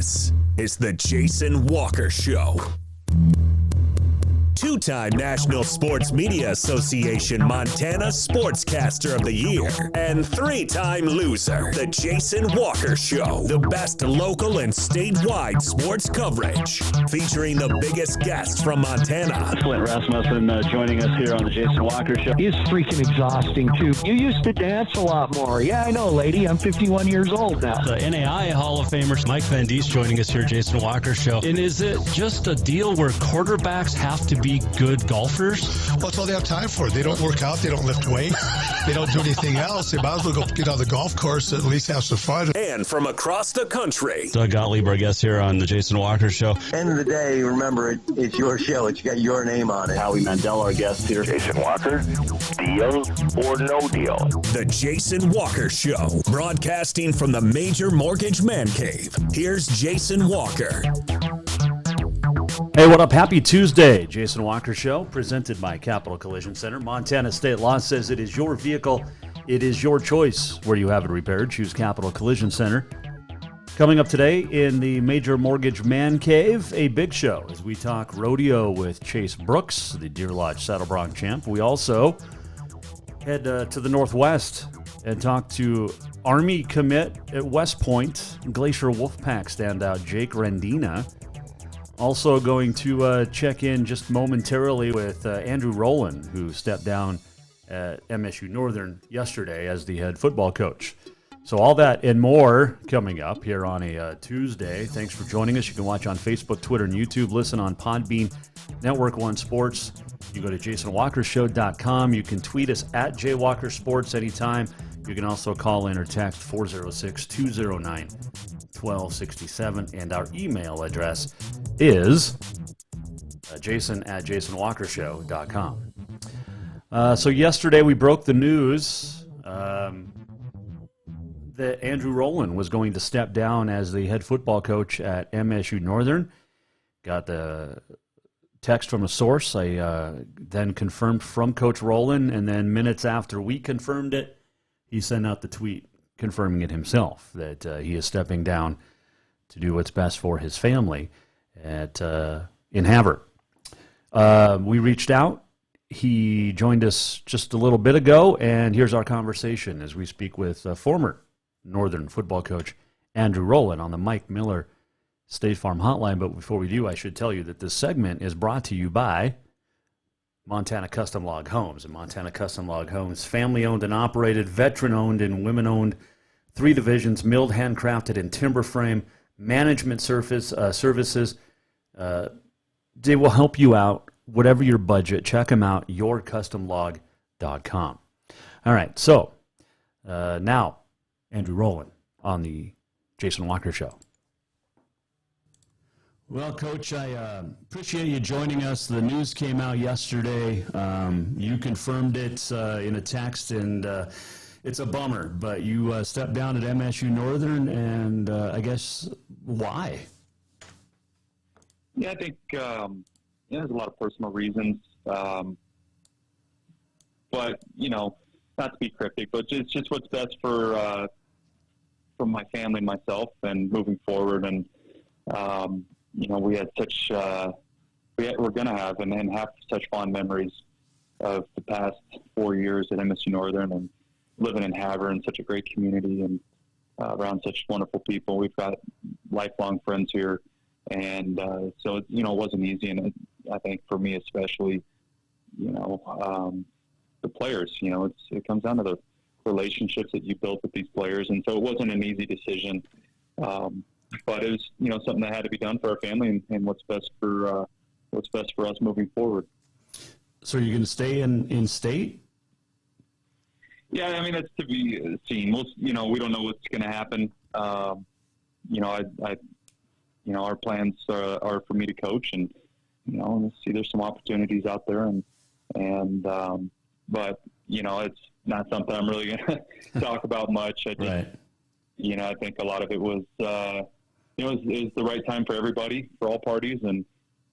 This is the Jason Walker Show. Two-time National Sports Media Association Montana Sportscaster of the Year and three-time loser, the Jason Walker Show. The best local and statewide sports coverage, featuring the biggest guests from Montana. Flint Rasmussen joining us here on the Jason Walker Show. He's freaking exhausting, too. You used to dance a lot more. Yeah, I know, lady. I'm 51 years old now. The NAI Hall of Famer Mike Van Diest joining us here, Jason Walker Show. And is it just a deal where quarterbacks have to be good golfers? Well, that's all they have time for. They don't work out. They don't lift weights. They don't do anything else. They might as well go get on the golf course and at least have some fun. And from across the country, Doug Gottlieb, our guest here on the Jason Walker Show. End of the day, remember, it's your show. It's got your name on it. Howie Mandel, our guest here. Jason Walker, deal or no deal? The Jason Walker Show, broadcasting from the Major Mortgage Man Cave. Here's Jason Walker. Hey, what up? Happy Tuesday. Jason Walker Show, presented by Capital Collision Center. Montana state law says it is your vehicle. It is your choice where you have it repaired. Choose Capital Collision Center. Coming up today in the Major Mortgage Man Cave, a big show as we talk rodeo with Chase Brooks, the Deer Lodge Saddle Bronc champ. We also head to the Northwest and talk to Army commit at West Point, Glacier Wolfpack standout Jake Rendina. Also going to check in just momentarily with Andrew Rolin, who stepped down at MSU-Northern yesterday as the head football coach. So all that and more coming up here on a Tuesday. Thanks for joining us. You can watch on Facebook, Twitter, and YouTube. Listen on Podbean, Network One Sports. You go to jasonwalkershow.com. You can tweet us at jwalkersports anytime. You can also call in or text 406-209-1267. And our email address is jason@jasonwalkershow.com. So yesterday we broke the news that Andrew Rolin was going to step down as the head football coach at MSU-Northern. Got the text from a source. I then confirmed from Coach Rolin, and then minutes after we confirmed it, he sent out the tweet confirming it himself, that he is stepping down to do what's best for his family in Havre. We reached out. He joined us just a little bit ago, and here's our conversation as we speak with former Northern football coach Andrew Rolin on the Mike Miller State Farm Hotline. But before we do, I should tell you that this segment is brought to you by Montana Custom Log Homes. And Montana Custom Log Homes, family-owned and operated, veteran-owned and women-owned, 3 divisions, milled, handcrafted, and timber frame, management services. They will help you out, whatever your budget. Check them out, yourcustomlog.com. All right, so now, Andrew Rolin on the Jason Walker Show. Well, Coach, I appreciate you joining us. The news came out yesterday. You confirmed it in a text, and it's a bummer. But you stepped down at MSU-Northern, and I guess why? Yeah, I think there's a lot of personal reasons. But, not to be cryptic, but it's just what's best for my family and myself and moving forward. And, we had such, we're going to have and have such fond memories of the past 4 years at MSU Northern and living in Havre in such a great community and around such wonderful people. We've got lifelong friends here. And so, it wasn't easy. And I think for me especially, the players, it comes down to the relationships that you built with these players. And so it wasn't an easy decision. But it was, something that had to be done for our family and what's best for us moving forward. So you're going to stay in state? Yeah, I mean, that's to be seen. We don't know what's going to happen. Our plans are for me to coach and, see there's some opportunities out there but, it's not something I'm really going to talk about much. I just, right. I think a lot of it was, it was the right time for everybody, for all parties. And,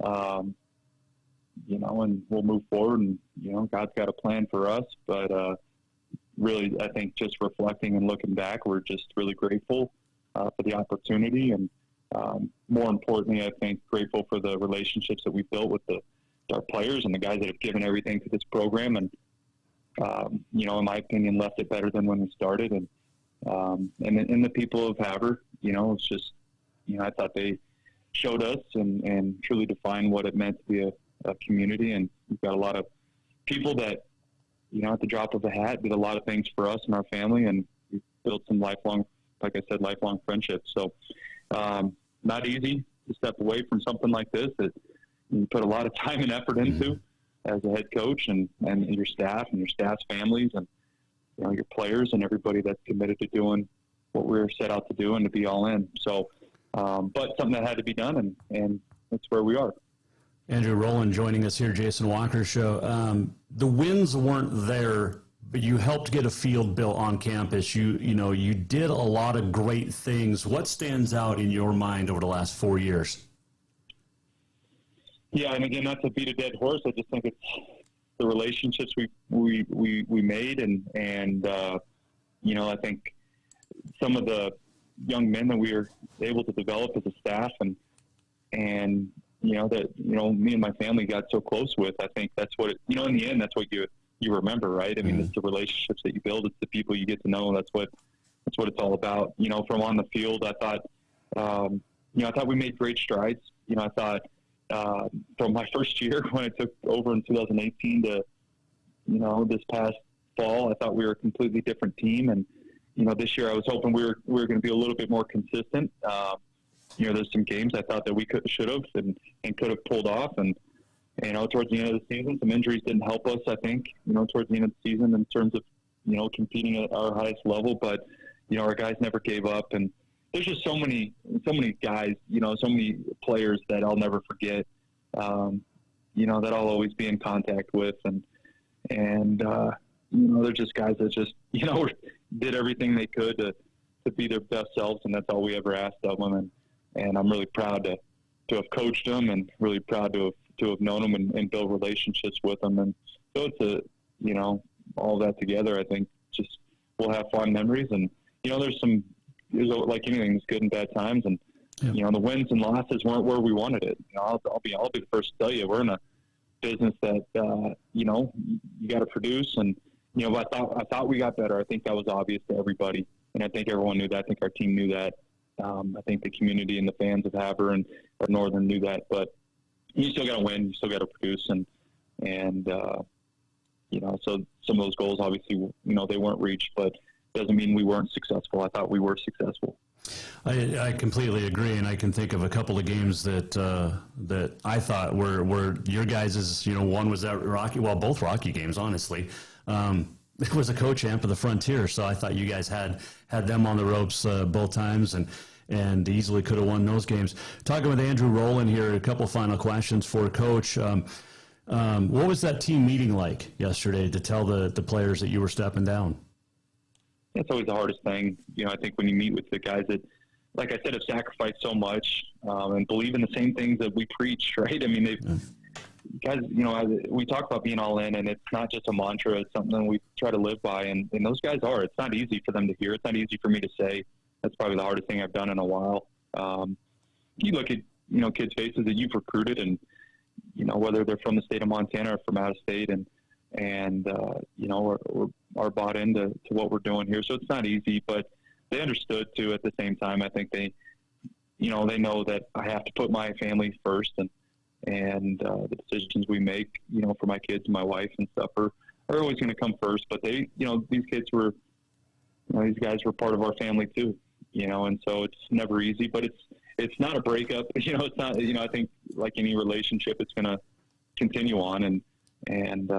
and we'll move forward and, God's got a plan for us. But really, I think just reflecting and looking back, we're just really grateful for the opportunity. And more importantly, I think grateful for the relationships that we built with our players and the guys that have given everything to this program. And, in my opinion, left it better than when we started. And the people of Havre, it's just, I thought they showed us and truly defined what it meant to be a community. And we've got a lot of people that, at the drop of a hat, did a lot of things for us and our family, and we built some lifelong friendships. So, not easy to step away from something like this that you put a lot of time and effort into as a head coach and your staff and your staff's families and, your players and everybody that's committed to doing what we're set out to do and to be all in. So, but something that had to be done, and that's where we are. Andrew Rolin joining us here, Jason Walker Show. The wins weren't there, but you helped get a field built on campus. You did a lot of great things. What stands out in your mind over the last 4 years? Yeah, and again, not to beat a dead horse, I just think it's the relationships we made, and I think some of the young men that we were able to develop as a staff, and me and my family got so close with. I think that's what in the end, that's what you remember, right? I mean, it's the relationships that you build, it's the people you get to know. That's what it's all about. From on the field, I thought, I thought we made great strides. I thought from my first year when I took over in 2018 to, this past fall, I thought we were a completely different team. And, this year I was hoping we were going to be a little bit more consistent. There's some games I thought that we should have and could have pulled off. And, towards the end of the season, some injuries didn't help us, I think, towards the end of the season in terms of, competing at our highest level. But, our guys never gave up. And there's just so many guys, so many players that I'll never forget, that I'll always be in contact with. And they're just guys that just, did everything they could to be their best selves. And that's all we ever asked of them. And I'm really proud to have coached them, and really proud to have known them and build relationships with them. And so it's all that together, I think just we'll have fond memories. And, there's like anything, there's good and bad times. And, the wins and losses weren't where we wanted it. I'll be the first to tell you, we're in a business that, you got to produce. And, I thought we got better. I think that was obvious to everybody. And I think everyone knew that. I think our team knew that. I think the community and the fans of Havre and Northern knew that. But you still got to win. You still got to produce. And so some of those goals, obviously, they weren't reached, but doesn't mean we weren't successful. I thought we were successful. I completely agree, and I can think of a couple of games that I thought were your guys'. One was that both Rocky games, honestly. It was a co-champ of the Frontier, so I thought you guys had them on the ropes both times, and easily could have won those games. Talking with Andrew Rolin here, a couple final questions for Coach. What was that team meeting like yesterday to tell the players that you were stepping down? That's always the hardest thing. I think when you meet with the guys that, like I said, have sacrificed so much and believe in the same things that we preach, right? I mean, guys, we talk about being all in, and it's not just a mantra. It's something we try to live by, and those guys are. It's not easy for them to hear. It's not easy for me to say. That's probably the hardest thing I've done in a while. You look at, kids' faces that you've recruited, and, whether they're from the state of Montana or from out of state, and are bought into what we're doing here. So it's not easy, but they understood too. At the same time, I think they know that I have to put my family first, and the decisions we make, for my kids and my wife and stuff are always going to come first. But they, these kids were, these guys were part of our family too, and so it's never easy, but it's not a breakup. It's not, I think like any relationship, it's going to continue on, and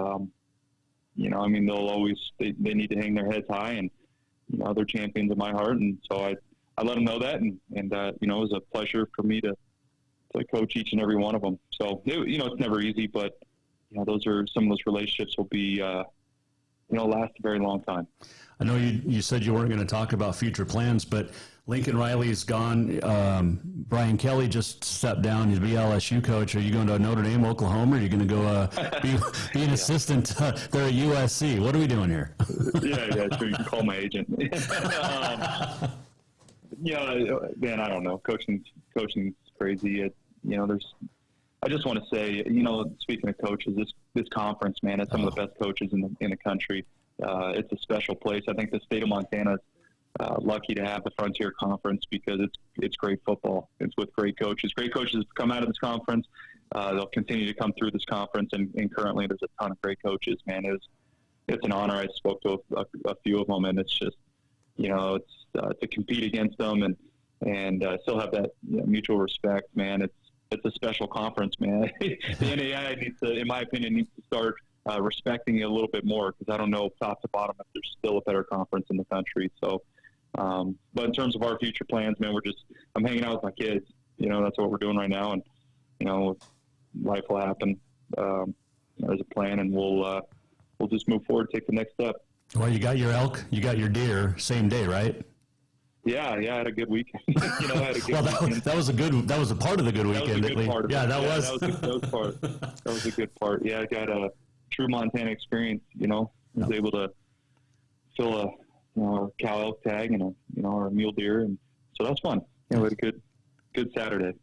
I mean, they'll always, they need to hang their heads high, and, they're champions of my heart. And so I let them know that. And it was a pleasure for me to coach each and every one of them. So, it's never easy, but, those are some of those relationships will be, last a very long time. I know you said you weren't going to talk about future plans, but Lincoln Riley's gone. Brian Kelly just stepped down to be LSU coach. Are you going to Notre Dame, Oklahoma? Or are you going to go be an assistant there at USC? What are we doing here? Yeah, sure. You can call my agent. Yeah, man, I don't know. Coaching's crazy. I just want to say, speaking of coaches, this conference, man, it's some of the best coaches in the country. It's a special place. I think the state of Montana is lucky to have the Frontier Conference because it's great football. It's with great coaches. Great coaches have come out of this conference. They'll continue to come through this conference, and currently there's a ton of great coaches. Man, it's an honor. I spoke to a few of them, and it's just, it's to compete against them and still have that mutual respect. Man, it's a special conference, man. The NAI needs to, in my opinion, start respecting it a little bit more because I don't know top to bottom if there's still a better conference in the country. So, but in terms of our future plans, man, I'm hanging out with my kids. That's what we're doing right now, and life will happen. There's a plan, and we'll just move forward, take the next step. Well, you got your elk, you got your deer, same day, right? Yeah, I had a good weekend. I had a good weekend. That was a part of the good weekend. That was a good part of it. That was a good part. Yeah, I got a true Montana experience. I was able to fill a cow elk tag and a mule deer, and so that's fun. We had a good Saturday.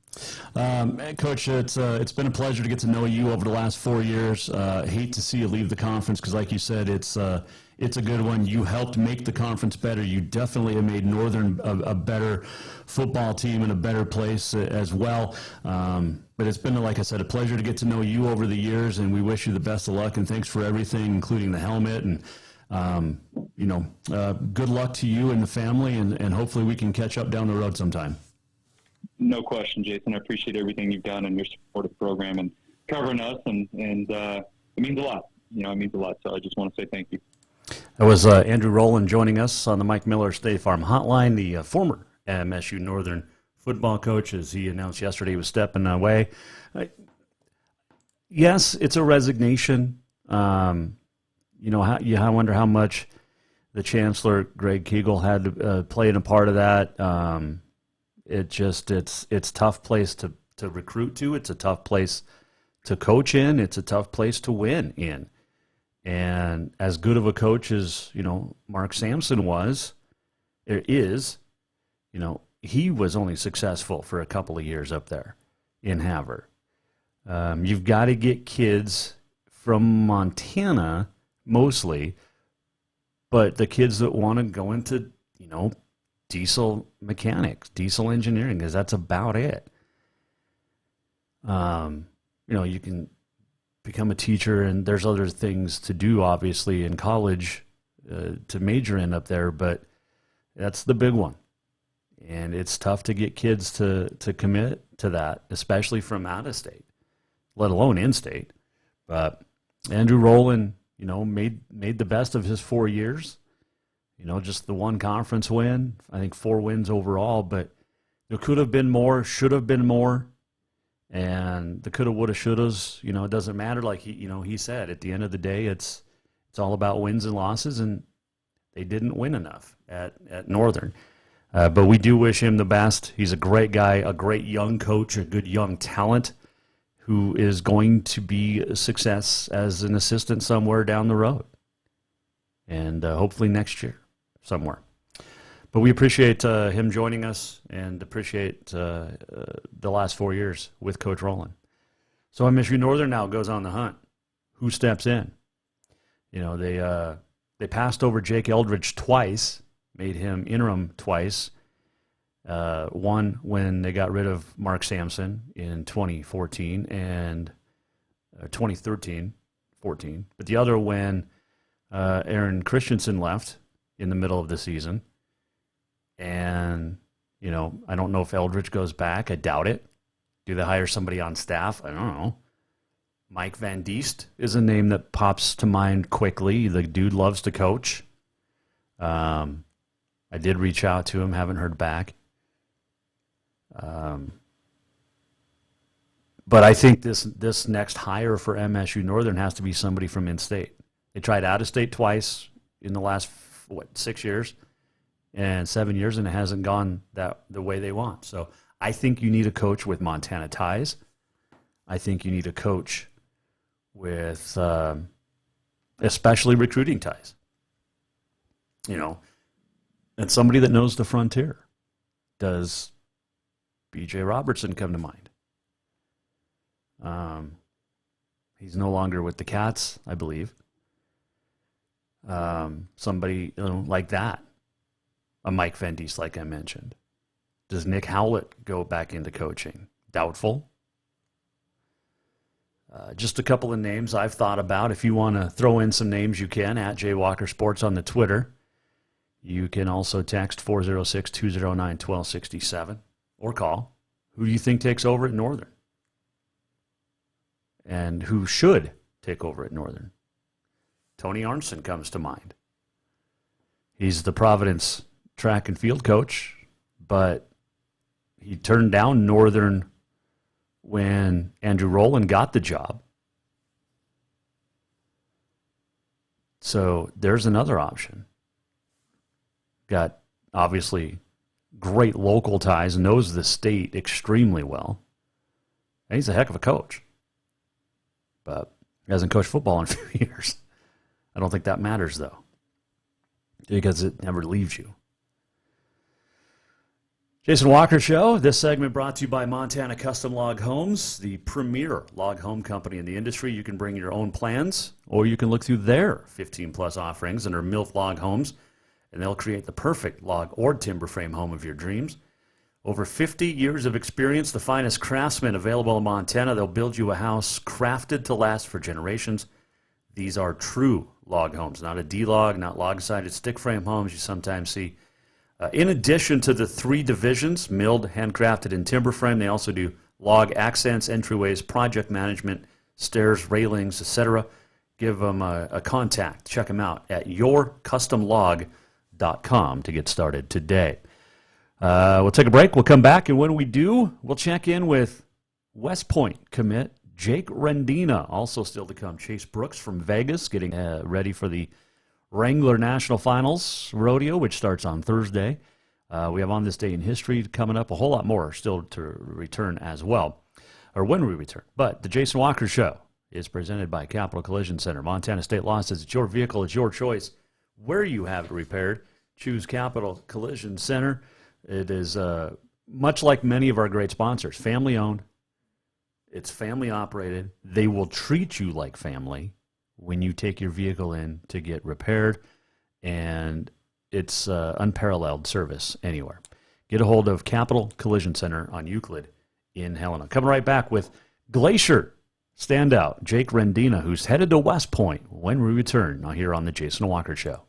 Coach, it's been a pleasure to get to know you over the last 4 years. Hate to see you leave the conference because, like you said, it's a good one. You helped make the conference better. You definitely have made Northern a better football team and a better place as well. But it's been, like I said, a pleasure to get to know you over the years, and we wish you the best of luck, and thanks for everything, including the helmet. And, good luck to you and the family, and hopefully we can catch up down the road sometime. No question, Jason. I appreciate everything you've done and your support of the program and covering us, and it means a lot. It means a lot, so I just want to say thank you. That was Andrew Rolin joining us on the Mike Miller State Farm Hotline, the former MSU-Northern football coach, as he announced yesterday he was stepping away. Yes, it's a resignation. I wonder how much the Chancellor, Greg Kegel, had to play in a part of that. It's tough place to recruit to. It's a tough place to coach in. It's a tough place to win in. And as good of a coach as, Mark Sampson he was only successful for a couple of years up there in Havre. You've got to get kids from Montana, mostly, but the kids that want to go into, diesel mechanics, diesel engineering, because that's about it. You can become a teacher, and there's other things to do, obviously, in college to major in up there, but that's the big one. And it's tough to get kids to commit to that, especially from out of state, let alone in state. But Andrew Rolin, made the best of his 4 years. Just the one conference win, I think 4 wins overall, but there could have been more, should have been more. And the coulda, woulda, shouldas, it doesn't matter. Like he said, at the end of the day, it's all about wins and losses, and they didn't win enough at Northern. But we do wish him the best. He's a great guy, a great young coach, a good young talent who is going to be a success as an assistant somewhere down the road, and hopefully next year somewhere. But we appreciate him joining us and appreciate the last 4 years with Coach Rolin. So MSU-Northern now goes on the hunt. Who steps in? They passed over Jake Eldridge twice, made him interim twice. One when they got rid of Mark Sampson in 2014 and 2013-14. But the other when Aaron Christensen left in the middle of the season. And, I don't know if Eldridge goes back. I doubt it. Do they hire somebody on staff? I don't know. Mike Van Diest is a name that pops to mind quickly. The dude loves to coach. I did reach out to him, haven't heard back. But I think this next hire for MSU-Northern has to be somebody from in-state. They tried out-of-state twice in the last, 6 years? And 7 years, and it hasn't gone the way they want. So I think you need a coach with Montana ties. I think you need a coach with especially recruiting ties. And somebody that knows the Frontier. Does B.J. Robertson come to mind? He's no longer with the Cats, I believe. Somebody like that. A Mike Van Diest, like I mentioned. Does Nick Howlett go back into coaching? Doubtful. Just a couple of names I've thought about. If you want to throw in some names, you can, at Jay Walker Sports on the Twitter. You can also text 406-209-1267 or call. Who do you think takes over at Northern? And who should take over at Northern? Tony Arnson comes to mind. He's the Providence track and field coach, but he turned down Northern when Andrew Rolin got the job. So there's another option. Got, obviously, great local ties, knows the state extremely well. And he's a heck of a coach. But he hasn't coached football in a few years. I don't think that matters, though, because it never leaves you. Jason Walker Show. This segment brought to you by Montana Custom Log Homes, the premier log home company in the industry. You can bring your own plans, or you can look through their 15-plus offerings under MILF Log Homes, and they'll create the perfect log or timber frame home of your dreams. Over 50 years of experience, the finest craftsmen available in Montana. They'll build you a house crafted to last for generations. These are true log homes, not a D-log, not log-sided stick frame homes you sometimes see. In addition to the 3 divisions, milled, handcrafted, and timber frame, they also do log accents, entryways, project management, stairs, railings, etc. Give them a contact. Check them out at yourcustomlog.com to get started today. We'll take a break. We'll come back, and when we do, we'll check in with West Point commit Jake Rendina. Also still to come, Chase Brooks from Vegas getting ready for the Wrangler National Finals Rodeo, which starts on Thursday. We have On This Day in History coming up. A whole lot more still to return as well, or when we return. But the Jason Walker Show is presented by Capital Collision Center. Montana State Law says it's your vehicle, it's your choice. Where you have it repaired, choose Capital Collision Center. It is much like many of our great sponsors, family-owned. It's family-operated. They will treat you like family when you take your vehicle in to get repaired, and it's unparalleled service anywhere. Get a hold of Capital Collision Center on Euclid in Helena. Coming right back with Glacier standout Jake Rendina, who's headed to West Point when we return now here on the Jason Walker Show.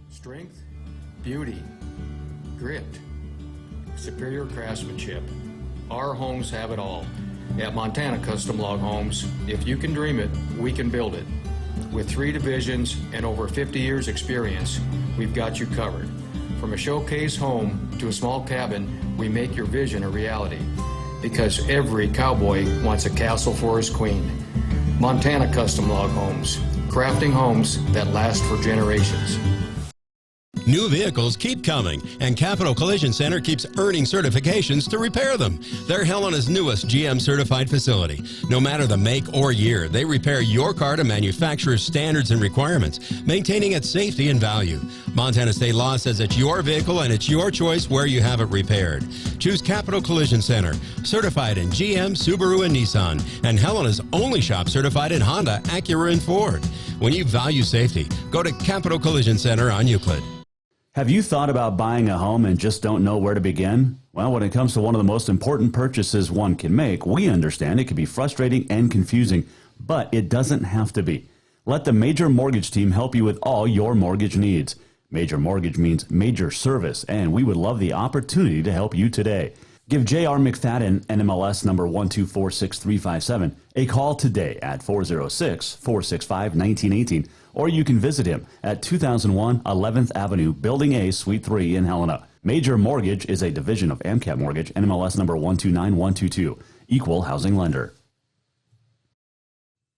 Strength, beauty, grit, superior craftsmanship. Our homes have it all. At Montana Custom Log Homes, if you can dream it, we can build it. With 3 divisions and over 50 years experience, we've got you covered. From a showcase home to a small cabin, we make your vision a reality. Because every cowboy wants a castle for his queen. Montana Custom Log Homes, crafting homes that last for generations. New vehicles keep coming, and Capital Collision Center keeps earning certifications to repair them. They're Helena's newest GM-certified facility. No matter the make or year, they repair your car to manufacturer's standards and requirements, maintaining its safety and value. Montana State Law says it's your vehicle, and it's your choice where you have it repaired. Choose Capital Collision Center, certified in GM, Subaru, and Nissan, and Helena's only shop certified in Honda, Acura, and Ford. When you value safety, go to Capital Collision Center on Euclid. Have you thought about buying a home and just don't know where to begin? Well, when it comes to one of the most important purchases one can make, we understand it can be frustrating and confusing, but it doesn't have to be. Let the Major Mortgage team help you with all your mortgage needs. Major Mortgage means major service, and we would love the opportunity to help you today. Give J.R. McFadden, NMLS number 1246357, a call today at 406-465-1918, or you can visit him at 2001 11th Avenue, Building A, Suite 3 in Helena. Major Mortgage is a division of AMCAP Mortgage, NMLS number 129122, equal housing lender.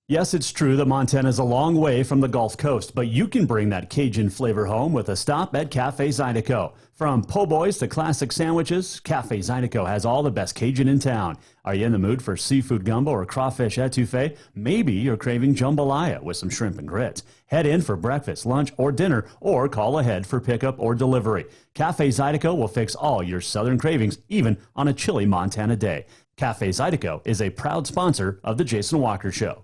Yes, it's true that Montana is a long way from the Gulf Coast, but you can bring that Cajun flavor home with a stop at Cafe Zydeco. From po' boys to classic sandwiches, Cafe Zydeco has all the best Cajun in town. Are you in the mood for seafood gumbo or crawfish etouffee? Maybe you're craving jambalaya with some shrimp and grits. Head in for breakfast, lunch, or dinner, or call ahead for pickup or delivery. Cafe Zydeco will fix all your southern cravings, even on a chilly Montana day. Cafe Zydeco is a proud sponsor of The Jason Walker Show.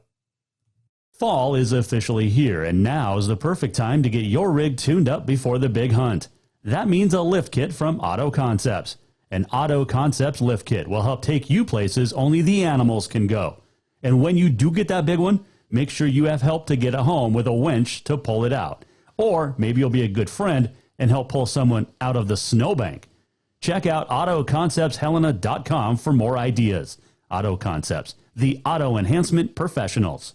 Fall is officially here, and now is the perfect time to get your rig tuned up before the big hunt. That means a lift kit from Auto Concepts. An Auto Concepts lift kit will help take you places only the animals can go. And when you do get that big one, make sure you have help to get it home with a winch to pull it out. Or maybe you'll be a good friend and help pull someone out of the snowbank. Check out AutoConceptsHelena.com for more ideas. Auto Concepts, the auto enhancement professionals.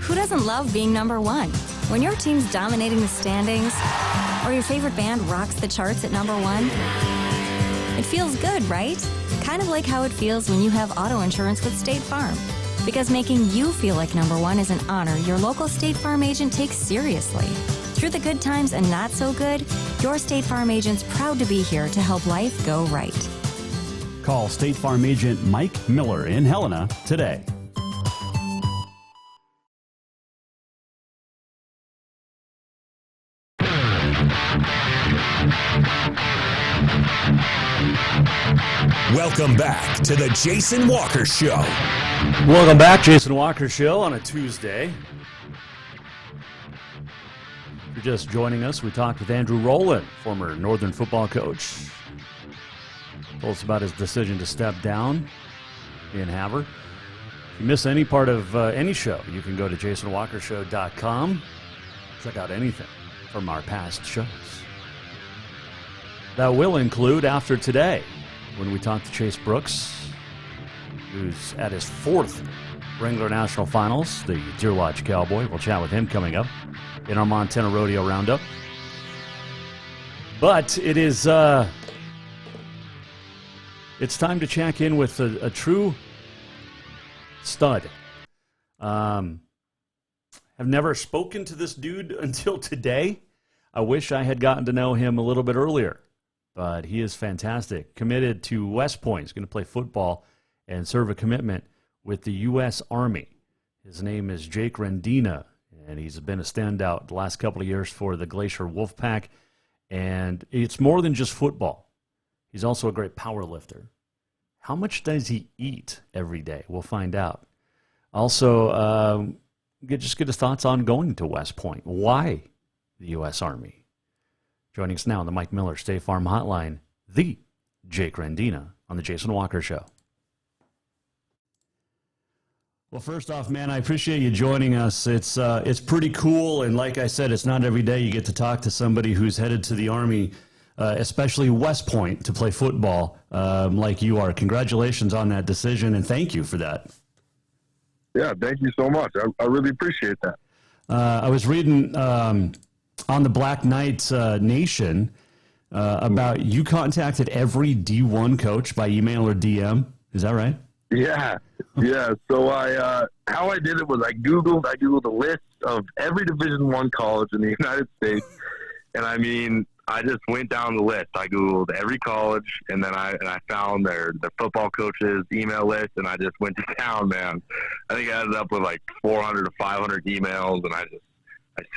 Who doesn't love being number one? When your team's dominating the standings, or your favorite band rocks the charts at number one, it feels good, right? Kind of like how it feels when you have auto insurance with State Farm. Because making you feel like number one is an honor your local State Farm agent takes seriously. Through the good times and not so good, your State Farm agent's proud to be here to help life go right. Call State Farm agent Mike Miller in Helena today. Welcome back to the Jason Walker Show. Welcome back, Jason Walker Show on a Tuesday. If you're just joining us, we talked with Andrew Rolin, former Northern football coach. Told us about his decision to step down in Havre. If you miss any part of any show, you can go to jasonwalkershow.com. Check out anything from our past shows. That will include after today, when we talk to Chase Brooks, who's at his fourth Wrangler National Finals, the Deer Lodge Cowboy. We'll chat with him coming up in our Montana Rodeo Roundup. But it is, it's time to check in with a true stud. Have never spoken to this dude until today. I wish I had gotten to know him a little bit earlier. But he is fantastic. Committed to West Point. He's going to play football and serve a commitment with the U.S. Army. His name is Jake Rendina, and he's been a standout the last couple of years for the Glacier Wolfpack. And it's more than just football. He's also a great power lifter. How much does he eat every day? We'll find out. Also, just get his thoughts on going to West Point. Why the U.S. Army? Joining us now on the Mike Miller State Farm Hotline, the Jake Rendina on the Jason Walker Show. Well, first off, man, I appreciate you joining us. It's pretty cool, and like I said, it's not every day you get to talk to somebody who's headed to the Army, especially West Point, to play football like you are. Congratulations on that decision, and thank you for that. Yeah, thank you so much. I really appreciate that. I was reading on the Black Knights Nation about you contacted every D1 coach by email or DM. Is that right? Yeah. So how I did it was I googled a list of every Division I college in the United States, and I just went down the list. I googled every college, and then I found their football coaches' email list, and I just went to town, man. I think I ended up with like 400 to 500 emails, and I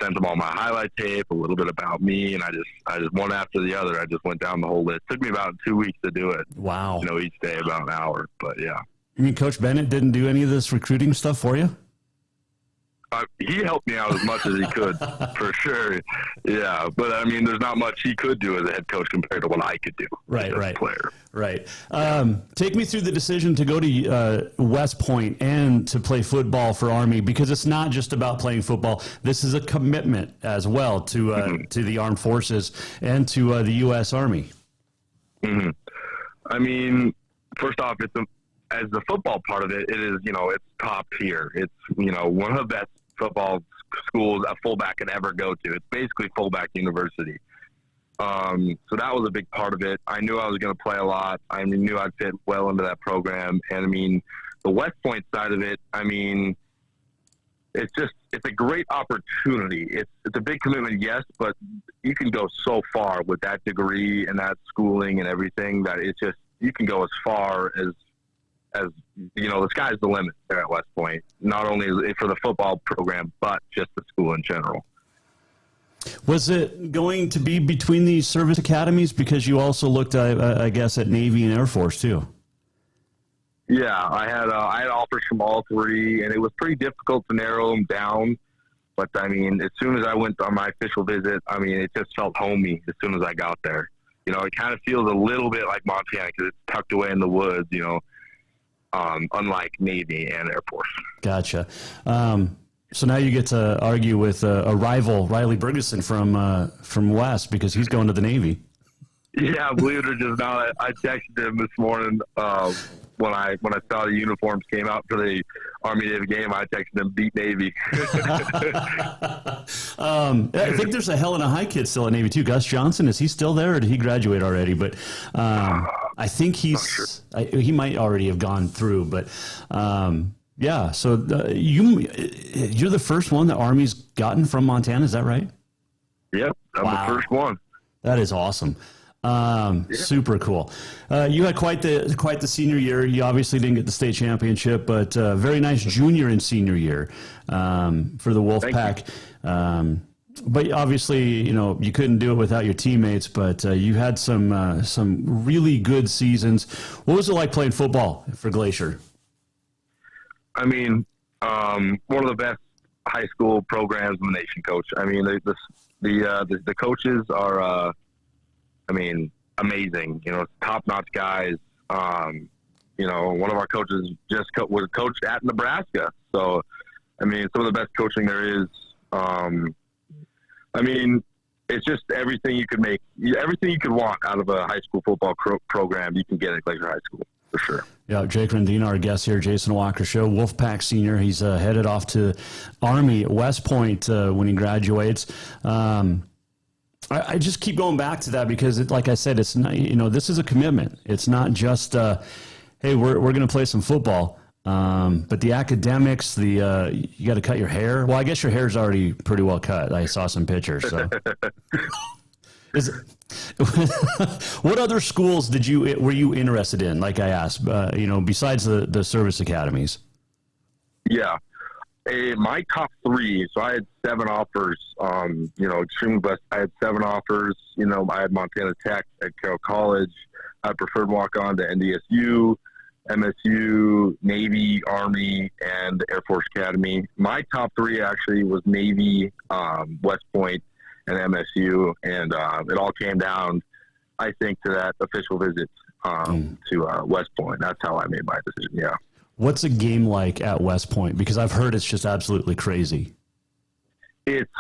sent them all my highlight tape, a little bit about me, and I just one after the other, I just went down the whole list. It took me about 2 weeks to do it. Wow. Each day about an hour, but yeah. You mean Coach Bennett didn't do any of this recruiting stuff for you? He helped me out as much as he could, for sure. Yeah, but there's not much he could do as a head coach compared to what I could do as a player. Right. Take me through the decision to go to West Point and to play football for Army, because it's not just about playing football. This is a commitment as well to the armed forces and to the U.S. Army. Mm-hmm. First off, as the football part of it, it is, it's top tier. It's, one of the best football schools a fullback could ever go to. It's basically fullback university. So that was a big part of it. I knew I was going to play a lot. I knew I'd fit well into that program. And the West Point side of it, it's a great opportunity. It's a big commitment, yes, but you can go so far with that degree and that schooling and everything that you can go as far as the sky's the limit there at West Point. Not only for the football program, but just the school in general. Was it going to be between these service academies? Because you also looked, I guess, at Navy and Air Force too. Yeah, I had offers from all three, and it was pretty difficult to narrow them down. But I mean, as soon as I went on my official visit, I mean, it just felt homey as soon as I got there. It kind of feels a little bit like Montana because it's tucked away in the woods. Unlike Navy and Air Force. Gotcha. So now you get to argue with a rival, Riley Bergeson from West, because he's going to the Navy. Yeah, believe it or just not, I texted him this morning when I saw the uniforms came out for the Army-Navy game. I texted him, beat Navy. I think there's a Helena High kid still at Navy too. Gus Johnson, is he still there, or did he graduate already? But I think he might already have gone through. But yeah, so you're the first one the Army's gotten from Montana. Is that right? Yep, I'm the first one. That is awesome. Super cool. You had quite the senior year. You obviously didn't get the state championship, but very nice junior and senior year for the Wolfpack. But obviously, you couldn't do it without your teammates. But you had some really good seasons. What was it like playing football for Glacier? I mean, one of the best high school programs in the nation, Coach. I mean, the coaches are. Amazing. Top-notch guys. One of our coaches was coached at Nebraska. So, some of the best coaching there is. It's just everything you could want out of a high school football program, you can get at Glacier High School, for sure. Yeah, Jake Rendina, our guest here, Jason Walker Show, Wolfpack senior. He's headed off to Army at West Point when he graduates. I just keep going back to that because, like I said, it's not, this is a commitment. It's not just, hey, we're going to play some football, but the academics, you got to cut your hair. Well, I guess your hair's already pretty well cut. I saw some pictures. So, what other schools were you interested in? Like I asked, besides the service academies. Yeah. My top three, so I had 7 offers, extremely blessed. I had 7 offers. I had Montana Tech at Carroll College. I preferred walk on to NDSU, MSU, Navy, Army, and Air Force Academy. My top 3 actually was Navy, West Point, and MSU, and it all came down, I think, to that official visit to West Point. That's how I made my decision, yeah. What's a game like at West Point? Because I've heard it's just absolutely crazy. It's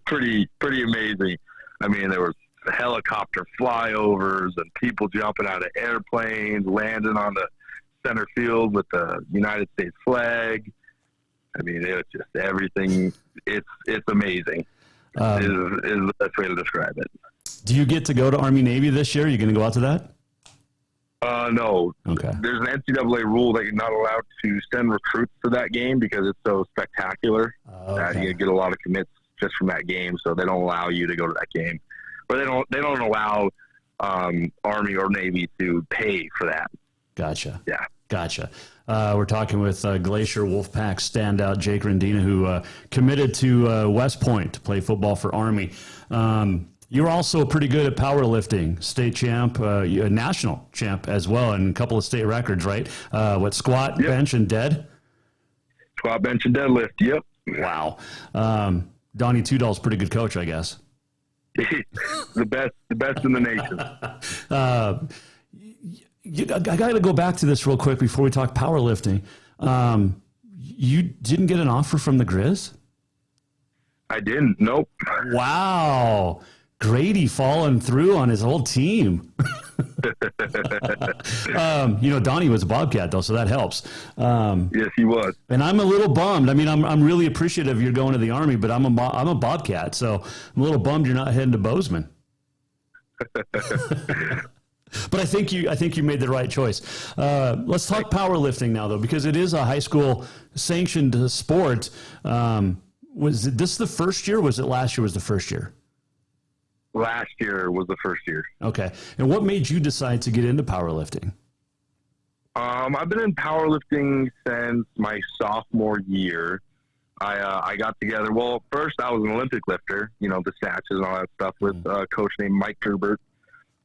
pretty amazing. I mean, there was helicopter flyovers and people jumping out of airplanes, landing on the center field with the United States flag. I mean, it's just everything. It's amazing. Is the best way to describe it. Do you get to go to Army Navy this year? Are you going to go out to that? No. Okay. There's an NCAA rule that you're not allowed to send recruits to that game because it's so spectacular that you get a lot of commits just from that game. So they don't allow you to go to that game, or they don't allow Army or Navy to pay for that. Gotcha. Yeah. Gotcha. We're talking with Glacier Wolfpack standout Jake Rendina, who committed to West Point to play football for Army. You're also pretty good at powerlifting, state champ, national champ as well, and a couple of state records, right? Squat, yep. Bench, and dead? Squat, bench, and deadlift, yep. Wow. Donnie Tudall's pretty good coach, I guess. the best in the nation. I got to go back to this real quick before we talk powerlifting. You didn't get an offer from the Grizz? I didn't, nope. Wow. Grady falling through on his whole team. Donnie was a Bobcat though, so that helps. Yes, he was. And I'm a little bummed. I mean, I'm really appreciative you're going to the Army, but I'm a Bobcat, so I'm a little bummed you're not heading to Bozeman. But I think you made the right choice. Let's talk powerlifting now, though, because it is a high school sanctioned sport. Was this the first year? Or was it last year? Was the first year? Last year was the first year. Okay. And what made you decide to get into powerlifting? I've been in powerlifting since my sophomore year. I got together. Well, first I was an Olympic lifter, the snatches and all that stuff with a coach named Mike Gerbert.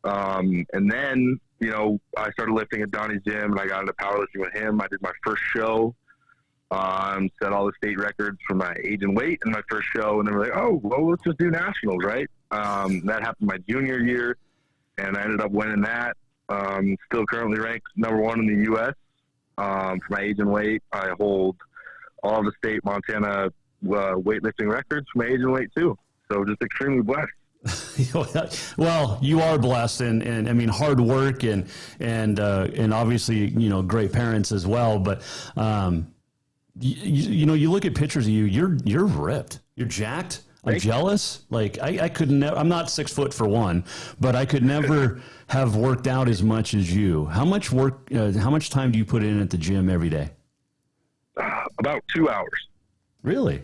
And then, I started lifting at Donnie's gym, and I got into powerlifting with him. I did my first show, set all the state records for my age and weight in my first show, and they were like, oh, well, let's just do nationals, right? That happened my junior year, and I ended up winning that. Still currently ranked number 1 in the U.S. For my age and weight. I hold all the state Montana weightlifting records for my age and weight, too. So just extremely blessed. Well, you are blessed, and I mean, hard work and obviously, great parents as well. But, you look at pictures of you, you're ripped, you're jacked. I'm jealous. Like I could never, I'm not 6 foot for one, but I could never have worked out as much as you. How much time do you put in at the gym every day? About 2 hours. Really?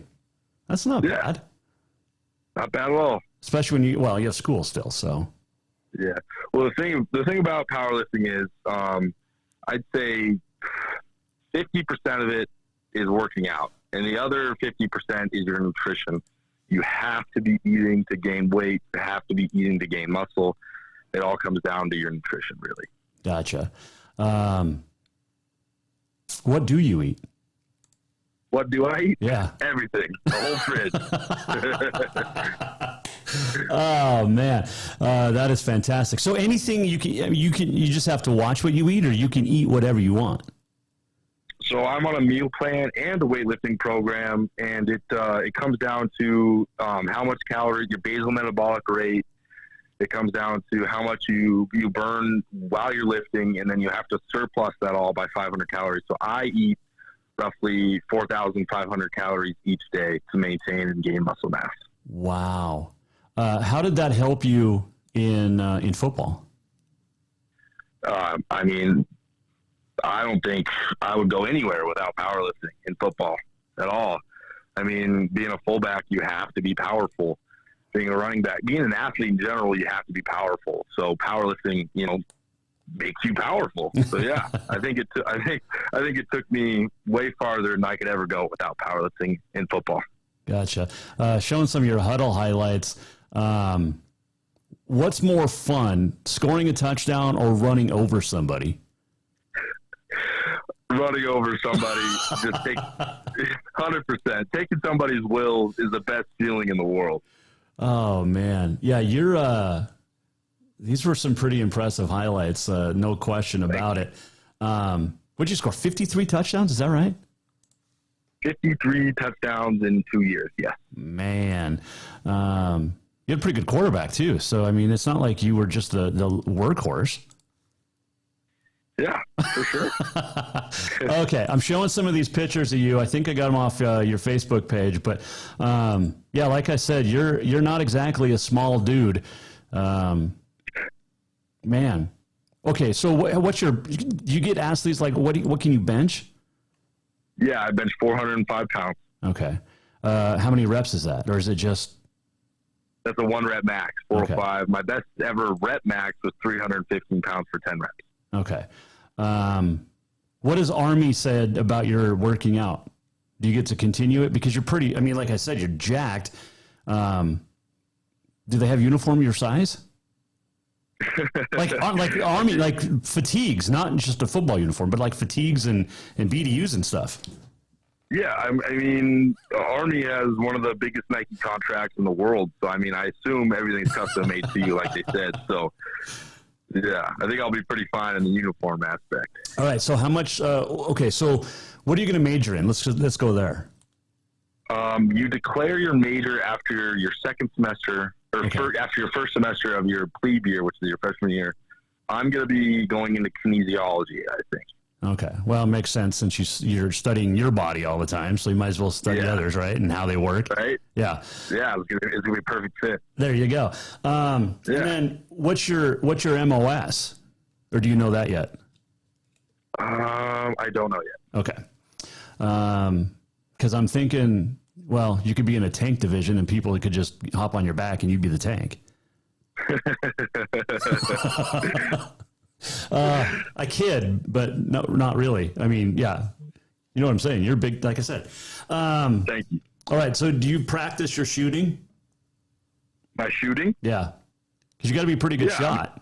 That's not bad. Not bad at all. Especially when you have school still, so. Yeah. Well, the thing about powerlifting is, I'd say 50% of it is working out, and the other 50% is your nutrition. You have to be eating to gain weight. You have to be eating to gain muscle. It all comes down to your nutrition, really. Gotcha. What do you eat? What do I eat? Yeah. Everything. The whole fridge. Oh man, that is fantastic. So anything you just have to watch what you eat, or you can eat whatever you want. So I'm on a meal plan and a weightlifting program, and it comes down to how much calories, your basal metabolic rate. It comes down to how much you burn while you're lifting, and then you have to surplus that all by 500 calories. So I eat roughly 4,500 calories each day to maintain and gain muscle mass. Wow. How did that help you in football? I mean, I don't think I would go anywhere without powerlifting in football at all. I mean, being a fullback, you have to be powerful. Being a running back, being an athlete in general, you have to be powerful. So powerlifting, makes you powerful. So yeah, I think it took me way farther than I could ever go without powerlifting in football. Gotcha. Showing some of your huddle highlights. What's more fun, scoring a touchdown or running over somebody? Running over somebody, just 100%. Taking somebody's will is the best feeling in the world. Oh man, yeah, these were some pretty impressive highlights, no question about it. What'd you score? 53 touchdowns? Is that right? 53 touchdowns in 2 years. Yeah. Man, you had a pretty good quarterback too. So I mean, it's not like you were just the workhorse. Yeah, for sure. Okay, I'm showing some of these pictures of you. I think I got them off your Facebook page, but yeah, like I said, you're not exactly a small dude, man. Okay, so you get asked these like, what can you bench? Yeah, I bench 405 pounds. Okay, how many reps is that, or is it just? That's a 1 rep max, 405. Okay. My best ever rep max was 315 pounds for 10 reps. Okay. What has Army said about your working out? Do you get to continue it? Because you're pretty, I mean, like I said, you're jacked. Do they have uniform your size? like Army, like fatigues, not just a football uniform, but like fatigues and BDUs and stuff. Yeah, I mean, Army has one of the biggest Nike contracts in the world. So, I mean, I assume everything's custom made to you, like they said. So, yeah, I think I'll be pretty fine in the uniform aspect. All right. So how much? Okay. So what are you going to major in? Let's go there. You declare your major after your second semester, or after your first semester of your plebe year, which is your freshman year. I'm going to be going into kinesiology, I think. Okay. Well, it makes sense since you're studying your body all the time, so you might as well study others, right? And how they work. Right. Yeah. Yeah, it's gonna be a perfect fit. There you go. And then what's your MOS? Or do you know that yet? I don't know yet. Okay. Because I'm thinking, well, you could be in a tank division and people could just hop on your back and you'd be the tank. I kid, but no, not really. I mean, yeah, you know what I'm saying? You're big, like I said. Thank you. All right. So do you practice your shooting? My shooting? Yeah. Because you got to be a pretty good shot.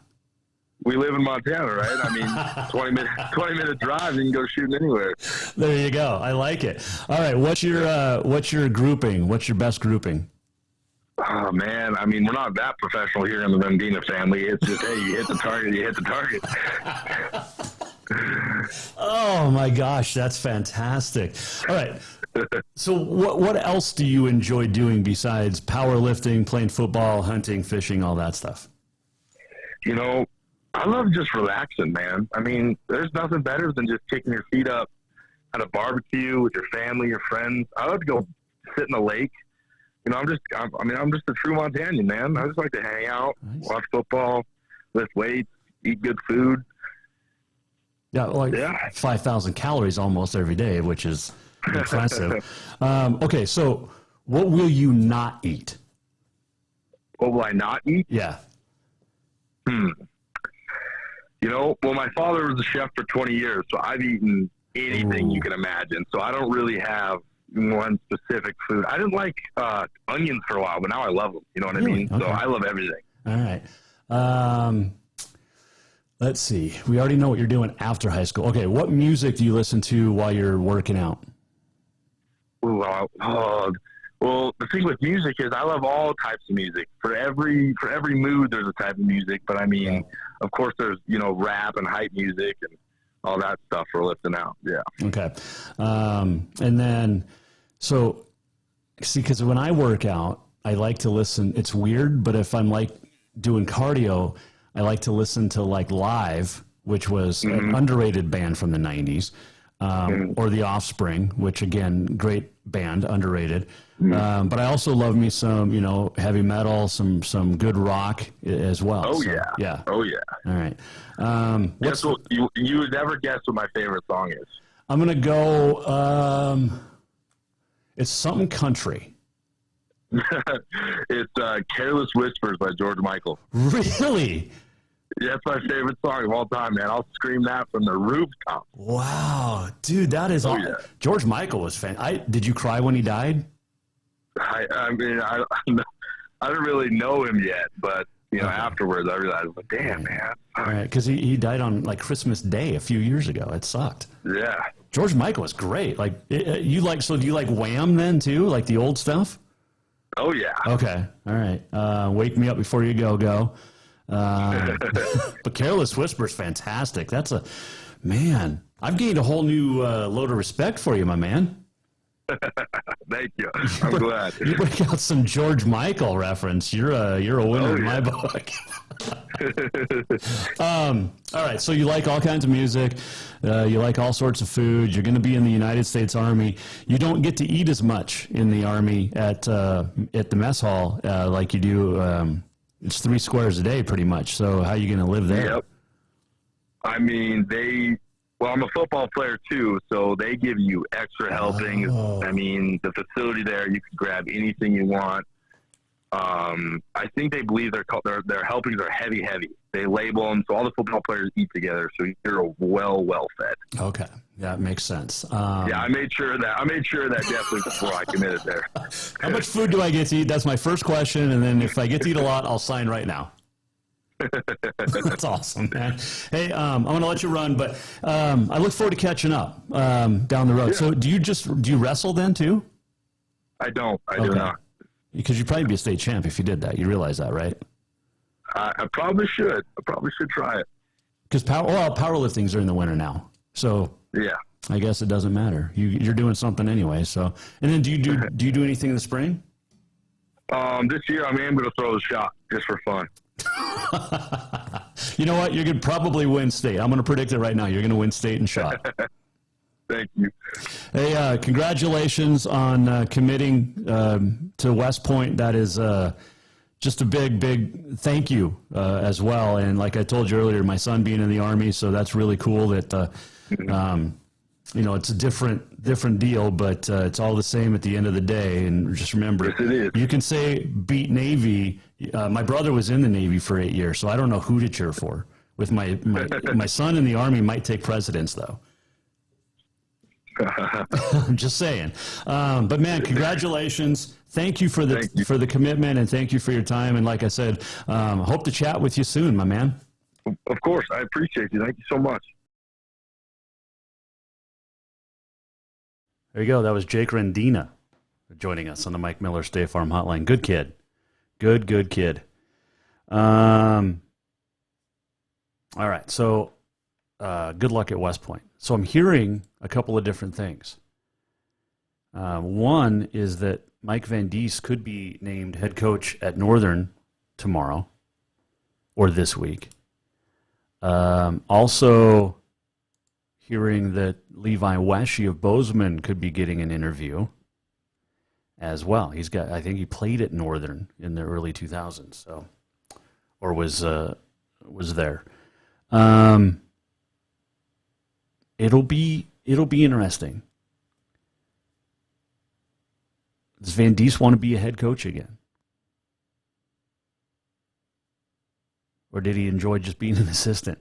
We live in Montana, right? I mean, 20 minute drive, you can go shooting anywhere. There you go. I like it. All right. What's your grouping? What's your best grouping? Oh, man. I mean, we're not that professional here in the Rendina family. It's just, hey, you hit the target, you hit the target. Oh, my gosh. That's fantastic. All right. So what else do you enjoy doing besides powerlifting, playing football, hunting, fishing, all that stuff? You know, I love just relaxing, man. I mean, there's nothing better than just kicking your feet up at a barbecue with your family, your friends. I love to go sit in the lake. You know, I'm just a true Montanian, man. I just like to hang out, watch football, lift weights, eat good food. Yeah, like 5,000 calories almost every day, which is impressive. Okay, so what will you not eat? What will I not eat? Yeah. You know, well, my father was a chef for 20 years, so I've eaten anything you can imagine. So I don't really have one specific food. I didn't like onions for a while, but now I love them. You know what I mean? Okay. So I love everything. All right. Let's see. We already know what you're doing after high school. Okay, what music do you listen to while you're working out? Well, the thing with music is I love all types of music. For every mood, there's a type of music. But I mean, of course, there's rap and hype music and all that stuff for lifting out. Yeah. Okay. And then, so see, because when I work out, I like to listen. It's weird, but if I'm like doing cardio, I like to listen to like Live, which was an underrated band from the 90s. Or The Offspring, which again, great band, underrated. But I also love me some, heavy metal, some good rock as well. Oh, so, yeah. Oh, yeah. All right. So you would never guess what my favorite song is. I'm going to go, it's something country. It's Careless Whispers by George Michael. Really? Yeah, that's my favorite song of all time, man. I'll scream that from the rooftop. Wow. Dude, that is awesome. Yeah. George Michael was fan. Did you cry when he died? I mean, I don't really know him yet, but, afterwards I realized, damn, man. All right, because he died on, like, Christmas Day a few years ago. It sucked. Yeah. George Michael was great. Like, do you like Wham then, too? Like the old stuff? Oh, yeah. Okay. All right. Wake Me Up Before You Go. But Careless Whispers, fantastic. Man, I've gained a whole new load of respect for you, my man. Thank you. I'm glad. You break out some George Michael reference. You're a winner in my book. All right. So you like all kinds of music. You like all sorts of food. You're going to be in the United States Army. You don't get to eat as much in the Army at the mess hall like you do. It's 3 squares a day pretty much. So how are you going to live there? Yep. I mean, I'm a football player too, so they give you extra helpings. Oh. I mean, the facility there, you can grab anything you want. I think they believe their helpings are heavy. They label them, so all the football players eat together, so you're well fed. Okay, that makes sense. I made sure that definitely before I committed there. How much food do I get to eat? That's my first question, and then if I get to eat a lot, I'll sign right now. That's awesome, man. Hey, I'm going to let you run, but I look forward to catching up down the road. Yeah. So do you wrestle then too? I don't. I do not. Because you'd probably be a state champ if you did that. You realize that, right? I probably should. I probably should try it. Because powerlifting's are in the winter now. So yeah, I guess it doesn't matter. You're doing something anyway. So, and then do you do anything in the spring? This year I'm going to throw the shot just for fun. You know what? You're going to probably win state. I'm going to predict it right now. You're going to win state and shot. Thank you. Hey, congratulations on committing to West Point. That is just a big thank you as well. And like I told you earlier, my son being in the Army, so that's really cool that, it's a different deal, but it's all the same at the end of the day. And just remember, you can say beat Navy. My brother was in the Navy for 8 years, so I don't know who to cheer for. With my son in the Army might take precedence, though. I'm just saying. But man, congratulations. Thank you for the commitment, and thank you for your time. And like I said, hope to chat with you soon, my man. Of course. I appreciate you. Thank you so much. There you go. That was Jake Rendina joining us on the Mike Miller State Farm Hotline. Good kid. Good kid. All right. So good luck at West Point. So I'm hearing a couple of different things. One is that Mike Van Diest could be named head coach at Northern tomorrow or this week. Also hearing that Levi Wesche of Bozeman could be getting an interview as well. I think he played at Northern in the early 2000s, so, or was there. It'll be interesting. Does Van Diest want to be a head coach again? Or did he enjoy just being an assistant?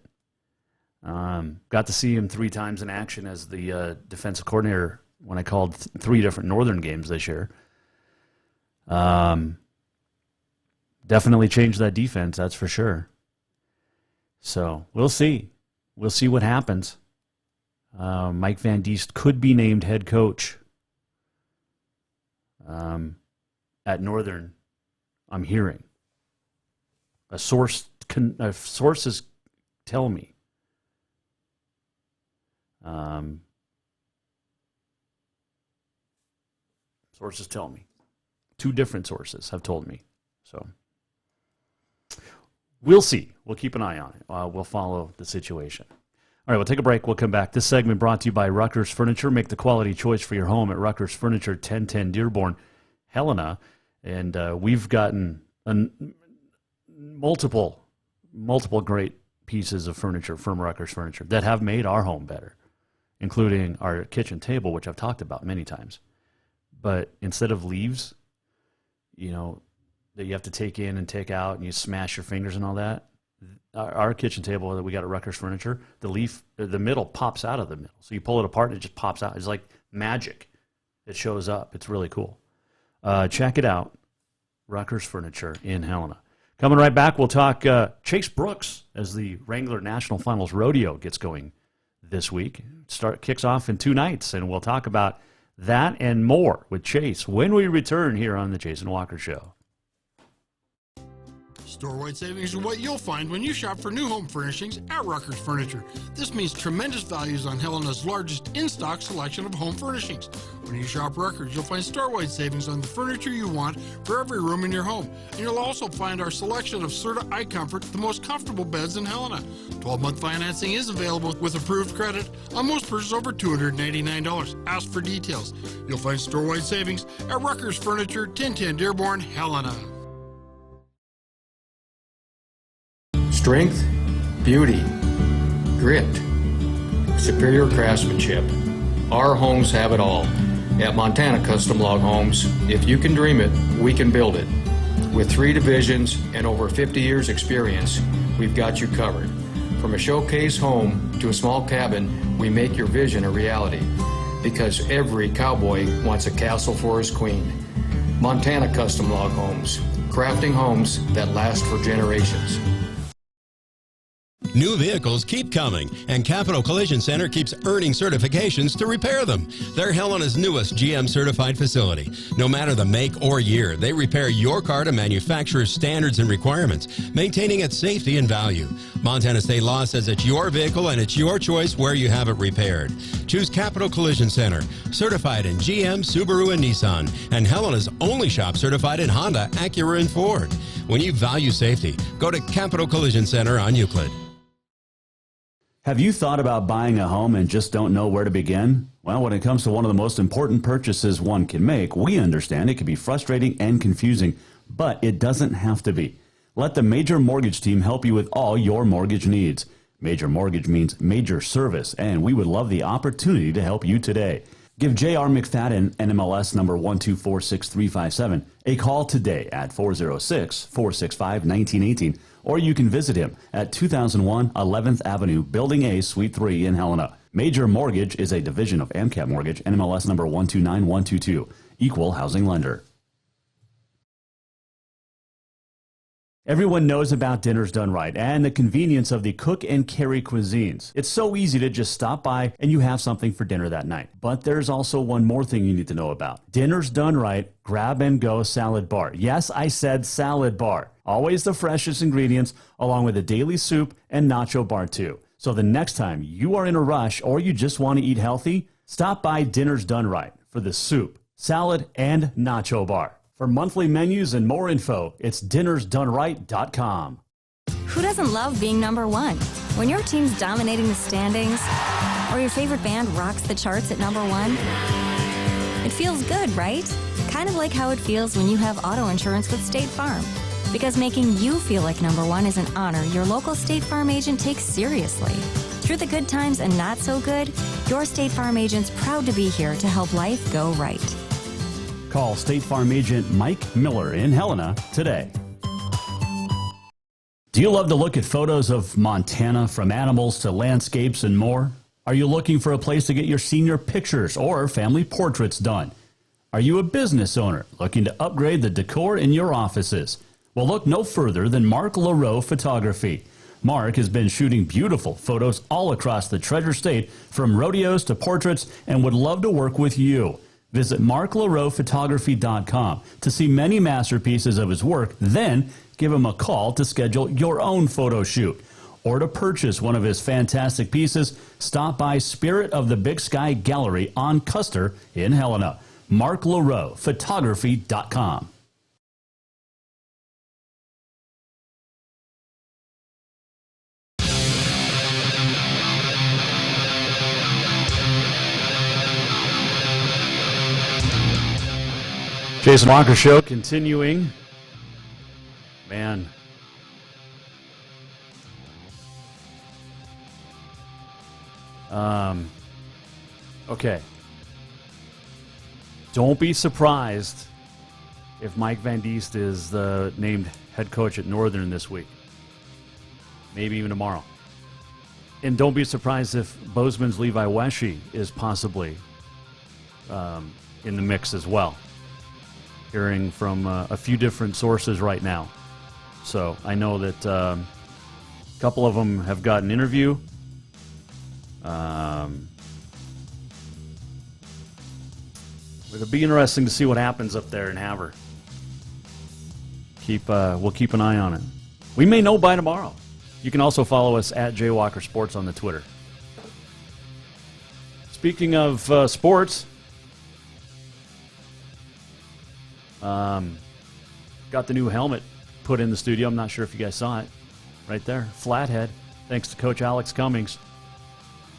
Got to see him 3 times in action as the defensive coordinator when I called 3 different Northern games this year. Definitely changed that defense, that's for sure. So we'll see. We'll see what happens. Mike Van Diest could be named head coach at Northern. I'm hearing sources tell me. Sources tell me. 2 different sources have told me. So we'll see. We'll keep an eye on it. We'll follow the situation. All right, we'll take a break. We'll come back. This segment brought to you by Rucker's Furniture. Make the quality choice for your home at Rucker's Furniture, 1010 Dearborn, Helena. And we've gotten multiple great pieces of furniture from Rucker's Furniture that have made our home better, including our kitchen table, which I've talked about many times. But instead of leaves, that you have to take in and take out and you smash your fingers and all that, our kitchen table that we got at Rucker's Furniture, the middle pops out of the middle. So you pull it apart and it just pops out. It's like magic. It shows up. It's really cool. Check it out. Rucker's Furniture in Helena. Coming right back, we'll talk Chase Brooks as the Wrangler National Finals Rodeo gets going this week. Kicks off in 2 nights, and we'll talk about that and more with Chase when we return here on the Jason Walker Show. Store-wide savings are what you'll find when you shop for new home furnishings at Rucker's Furniture. This means tremendous values on Helena's largest in-stock selection of home furnishings. When you shop Rucker's, you'll find store-wide savings on the furniture you want for every room in your home. And you'll also find our selection of Serta iComfort, the most comfortable beds in Helena. 12-month financing is available with approved credit on most purchases over $299. Ask for details. You'll find store-wide savings at Rucker's Furniture, 1010 Dearborn, Helena. Strength, beauty, grit, superior craftsmanship. Our homes have it all. At Montana Custom Log Homes, if you can dream it, we can build it. With 3 divisions and over 50 years experience, we've got you covered. From a showcase home to a small cabin, we make your vision a reality. Because every cowboy wants a castle for his queen. Montana Custom Log Homes, crafting homes that last for generations. New vehicles keep coming, and Capital Collision Center keeps earning certifications to repair them. They're Helena's newest GM-certified facility. No matter the make or year, they repair your car to manufacturer's standards and requirements, maintaining its safety and value. Montana state law says it's your vehicle and it's your choice where you have it repaired. Choose Capital Collision Center, certified in GM, Subaru, and Nissan, and Helena's only shop certified in Honda, Acura, and Ford. When you value safety, go to Capital Collision Center on Euclid. Have you thought about buying a home and just don't know where to begin? Well, when it comes to one of the most important purchases one can make, we understand it can be frustrating and confusing, but it doesn't have to be. Let the Major Mortgage team help you with all your mortgage needs. Major Mortgage means major service, and we would love the opportunity to help you today. Give J.R. McFadden, NMLS number 1246357, a call today at 406-465-1918, or you can visit him at 2001 11th Avenue, Building A, Suite 3 in Helena. Major Mortgage is a division of AMCAP Mortgage, NMLS number 129122, equal housing lender. Everyone knows about Dinners Done Right and the convenience of the cook and carry cuisines. It's so easy to just stop by and you have something for dinner that night. But there's also one more thing you need to know about. Dinners Done Right Grab and Go Salad Bar. Yes, I said salad bar. Always the freshest ingredients, along with a daily soup and nacho bar too. So the next time you are in a rush or you just want to eat healthy, stop by Dinners Done Right for the soup, salad, and nacho bar. For monthly menus and more info, it's dinnersdoneright.com. Who doesn't love being number one? When your team's dominating the standings, or your favorite band rocks the charts at number one, it feels good, right? Kind of like how it feels when you have auto insurance with State Farm. Because making you feel like number one is an honor your local State Farm agent takes seriously. Through the good times and not so good, your State Farm agent's proud to be here to help life go right. Call State Farm agent Mike Miller in Helena today. Do you love to look at photos of Montana, from animals to landscapes and more? Are you looking for a place to get your senior pictures or family portraits done? Are you a business owner looking to upgrade the decor in your offices? Well, look no further than Mark LaRoe Photography. Mark has been shooting beautiful photos all across the Treasure State, from rodeos to portraits, and would love to work with you. Visit marklaroephotography.com to see many masterpieces of his work, then give him a call to schedule your own photo shoot. Or to purchase one of his fantastic pieces, stop by Spirit of the Big Sky Gallery on Custer in Helena. marklaroephotography.com. Jason Walker Show continuing. Man. Okay. Don't be surprised if Mike Van Diest is the named head coach at Northern this week. Maybe even tomorrow. And don't be surprised if Bozeman's Levi Wesche is possibly in the mix as well. Hearing from a few different sources right now. So I know that a couple of them have got an interview. It'll be interesting to see what happens up there in Havre. We'll keep an eye on it. We may know by tomorrow. You can also follow us at JWalker Sports on the Twitter. Speaking of sports, got the new helmet put in the studio. I'm not sure if you guys saw it. Right there, Flathead. Thanks to Coach Alex Cummings.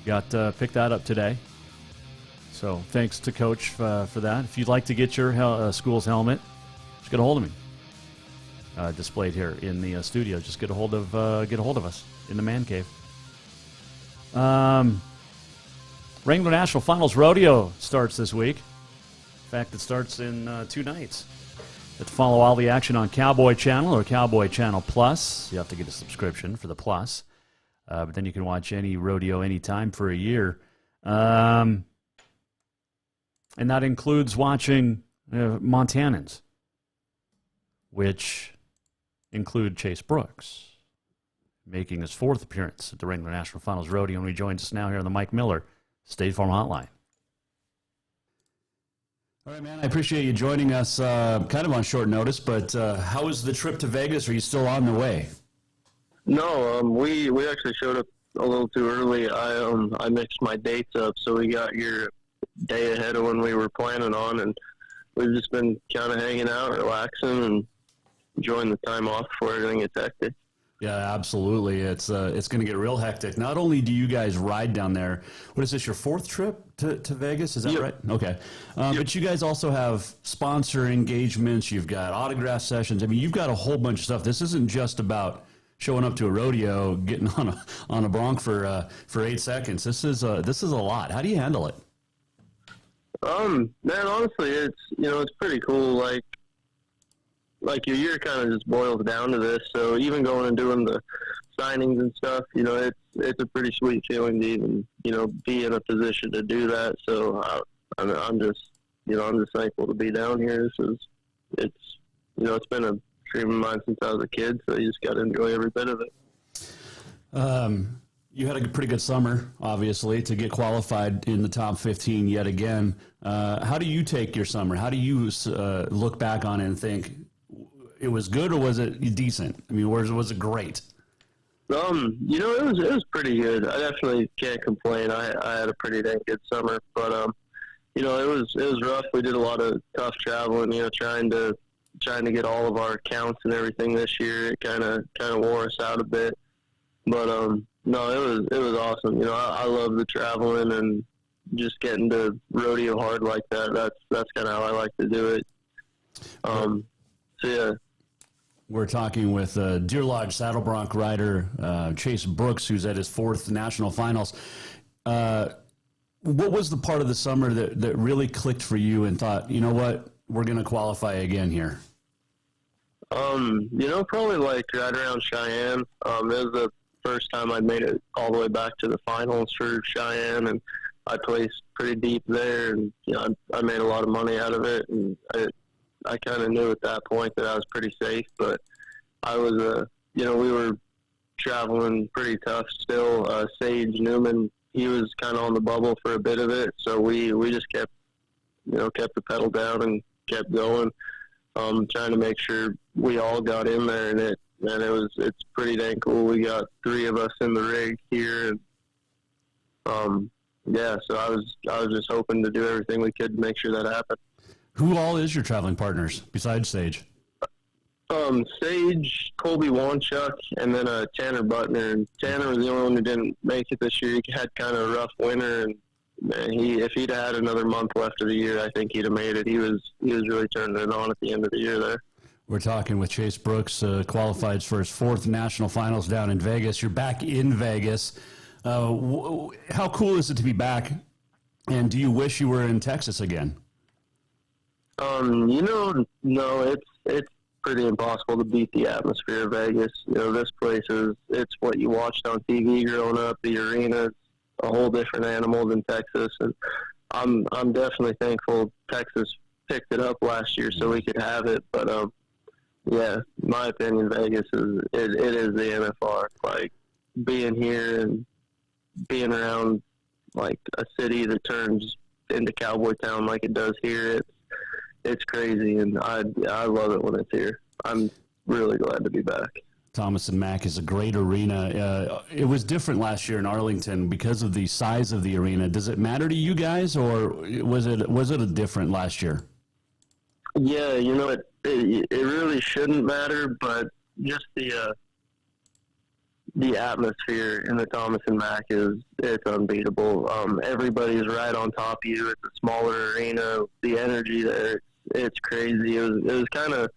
Got picked that up today. So thanks to Coach for that. If you'd like to get your school's helmet, just get a hold of me. Displayed here in the studio. Just get a hold of us in the man cave. Wrangler National Finals Rodeo starts this week. In fact, it starts in 2 nights. You have to follow all the action on Cowboy Channel or Cowboy Channel Plus. You have to get a subscription for the Plus. But then you can watch any rodeo anytime for a year. And that includes watching Montanans, which include Chase Brooks, making his 4th appearance at the Wrangler National Finals Rodeo. And he joins us now here on the Mike Miller State Farm Hotline. All right, man, I appreciate you joining us kind of on short notice, but how was the trip to Vegas? Are you still on the way? No, we actually showed up a little too early. I mixed my dates up, so we got here a day ahead of when we were planning on, and we've just been kind of hanging out, relaxing, and enjoying the time off before everything gets hectic. Yeah, absolutely. It's going to get real hectic. Not only do you guys ride down there, what is this, your fourth trip to Vegas? Is that right? Okay. But you guys also have sponsor engagements. You've got autograph sessions. I mean, you've got a whole bunch of stuff. This isn't just about showing up to a rodeo, getting on a bronc for 8 seconds. This is a lot. How do you handle it? Man, honestly, it's pretty cool. Like your year kind of just boils down to this. So even going and doing the signings and stuff, it's a pretty sweet feeling to even, be in a position to do that. So I'm just thankful to be down here. It's been a dream of mine since I was a kid. So you just got to enjoy every bit of it. You had a pretty good summer, obviously, to get qualified in the top 15 yet again. How do you take your summer? How do you look back on it and think, it was good or was it decent? I mean, was it great? It was pretty good. I definitely can't complain. I had a pretty dang good summer, but it was rough. We did a lot of tough traveling. Trying to get all of our counts and everything this year. It kind of wore us out a bit, but no, it was awesome. I love the traveling and just getting to rodeo hard like that. That's kind of how I like to do it. So yeah. We're talking with Deer Lodge saddle bronc rider Chase Brooks, who's at his 4th national finals. What was the part of the summer that really clicked for you and thought, you know what, we're going to qualify again here? Probably like right around Cheyenne. It was the first time I'd made it all the way back to the finals for Cheyenne, and I placed pretty deep there, and I made a lot of money out of it, and I kind of knew at that point that I was pretty safe, but I was, we were traveling pretty tough still. Sage Newman, he was kind of on the bubble for a bit of it, so we just kept the pedal down and kept going, trying to make sure we all got in there, and it's pretty dang cool. We got 3 of us in the rig here, and so I was just hoping to do everything we could to make sure that happened. Who all is your traveling partners besides Sage? Sage, Colby Wanchuk, and then Tanner Butner. And Tanner was the only one who didn't make it this year. He had kind of a rough winter, and if he'd had another month left of the year, I think he'd have made it. He was really turning it on at the end of the year there. We're talking with Chase Brooks, qualified for his 4th national finals down in Vegas. You're back in Vegas. How cool is it to be back? And do you wish you were in Texas again? No, it's pretty impossible to beat the atmosphere of Vegas. This place it's what you watched on TV growing up. The arena's a whole different animal than Texas, and I'm definitely thankful Texas picked it up last year so we could have it. But in my opinion, Vegas it is the NFR. Like being here and being around like a city that turns into cowboy town like it does here, it's crazy, and I love it when it's here. I'm really glad to be back. Thomas and Mack is a great arena. It was different last year in Arlington because of the size of the arena. Does it matter to you guys, or was it a different last year? Yeah, it really shouldn't matter, but just the atmosphere in the Thomas and Mack it's unbeatable. Everybody's right on top of you. It's a smaller arena. The energy there, it's crazy. It was kind of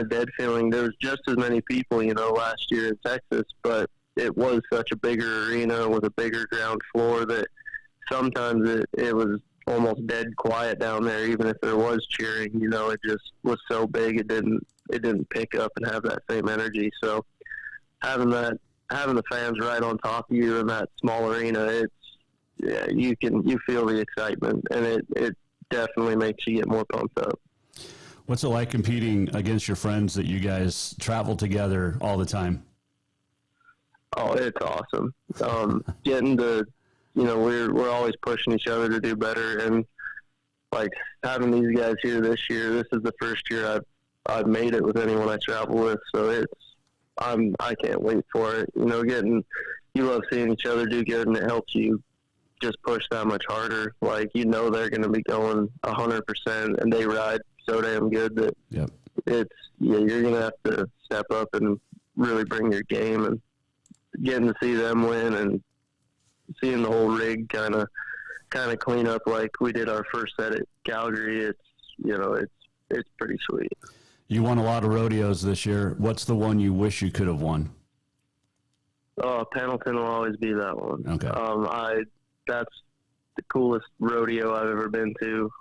dead feeling. There was just as many people, last year in Texas, but it was such a bigger arena with a bigger ground floor that sometimes it was almost dead quiet down there, even if there was cheering. It just was so big it didn't pick up and have that same energy. So having the fans right on top of you in that small arena, you feel the excitement, and it definitely makes you get more pumped up. What's it like competing against your friends that you guys travel together all the time? Oh, it's awesome. Getting to, we're always pushing each other to do better, and like having these guys here this year. This is the first year I've made it with anyone I travel with, so I can't wait for it. You love seeing each other do good, and it helps you just push that much harder. Like, they're going to be going 100%, and they ride so damn good that you're going to have to step up and really bring your game, and getting to see them win and seeing the whole rig kind of clean up like we did our first set at Calgary. It's pretty sweet. You won a lot of rodeos this year. What's the one you wish you could have won? Oh, Pendleton will always be that one. Okay. That's the coolest rodeo I've ever been to.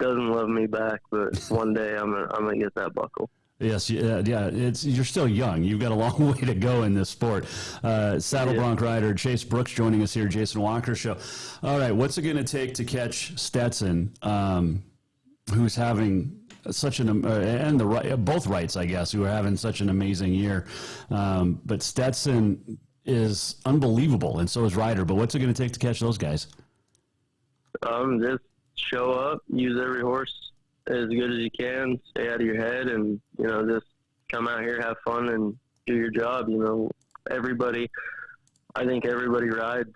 Doesn't love me back, but one day I'm gonna get that buckle. Yes, you're still young. You've got a long way to go in this sport. Saddle Bronc rider Chase Brooks joining us here, Jason Walker Show. All right, what's it going to take to catch Stetson, who's having such both Wrights, I guess, who are having such an amazing year. But Stetson is unbelievable, and so is Ryder. But what's it going to take to catch those guys? Just show up, use every horse as good as you can, stay out of your head, and just come out here, have fun, and do your job. I think everybody rides.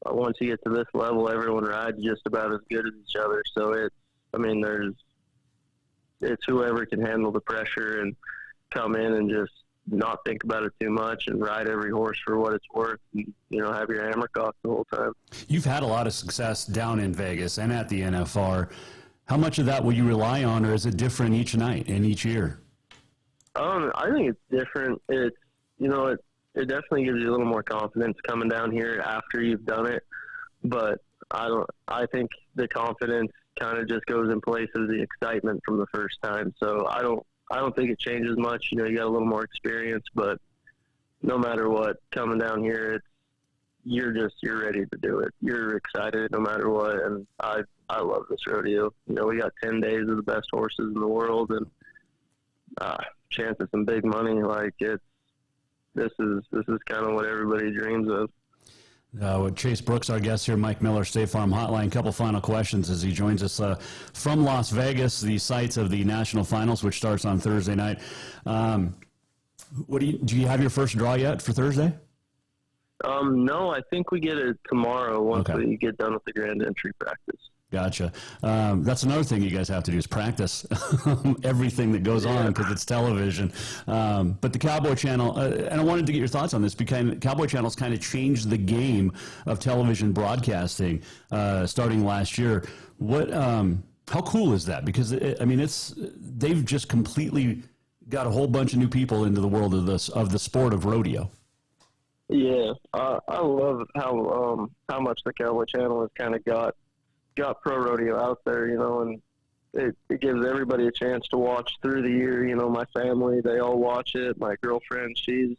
Once you get to this level, everyone rides just about as good as each other. So it's whoever can handle the pressure and come in and just not think about it too much and ride every horse for what it's worth, and have your hammer cocked the whole time. You've had a lot of success down in Vegas and at the NFR. How much of that will you rely on, or is it different each night and each year? I think it's different. It's it definitely gives you a little more confidence coming down here after you've done it, but I think the confidence kind of just goes in place of the excitement from the first time. So I don't think it changes much. You got a little more experience, but no matter what, coming down here, you're ready to do it. You're excited no matter what, and I love this rodeo. We got 10 days of the best horses in the world, and chance of some big money. This is kind of what everybody dreams of. With Chase Brooks, our guest here, Mike Miller, State Farm Hotline. A couple final questions as he joins us from Las Vegas, the sites of the national finals, which starts on Thursday night. Do you have your first draw yet for Thursday? No, I think we get it tomorrow once we get done with the grand entry practice. Gotcha. That's another thing you guys have to do is practice everything that goes on because it's television. But the Cowboy Channel, and I wanted to get your thoughts on this because Cowboy Channel's kind of changed the game of television broadcasting starting last year. How cool is that? Because they've just completely got a whole bunch of new people into the world of the sport of rodeo. Yeah, I love how much the Cowboy Channel has kind of got pro rodeo out there, and it gives everybody a chance to watch through the year. My family, they all watch it. My girlfriend, she's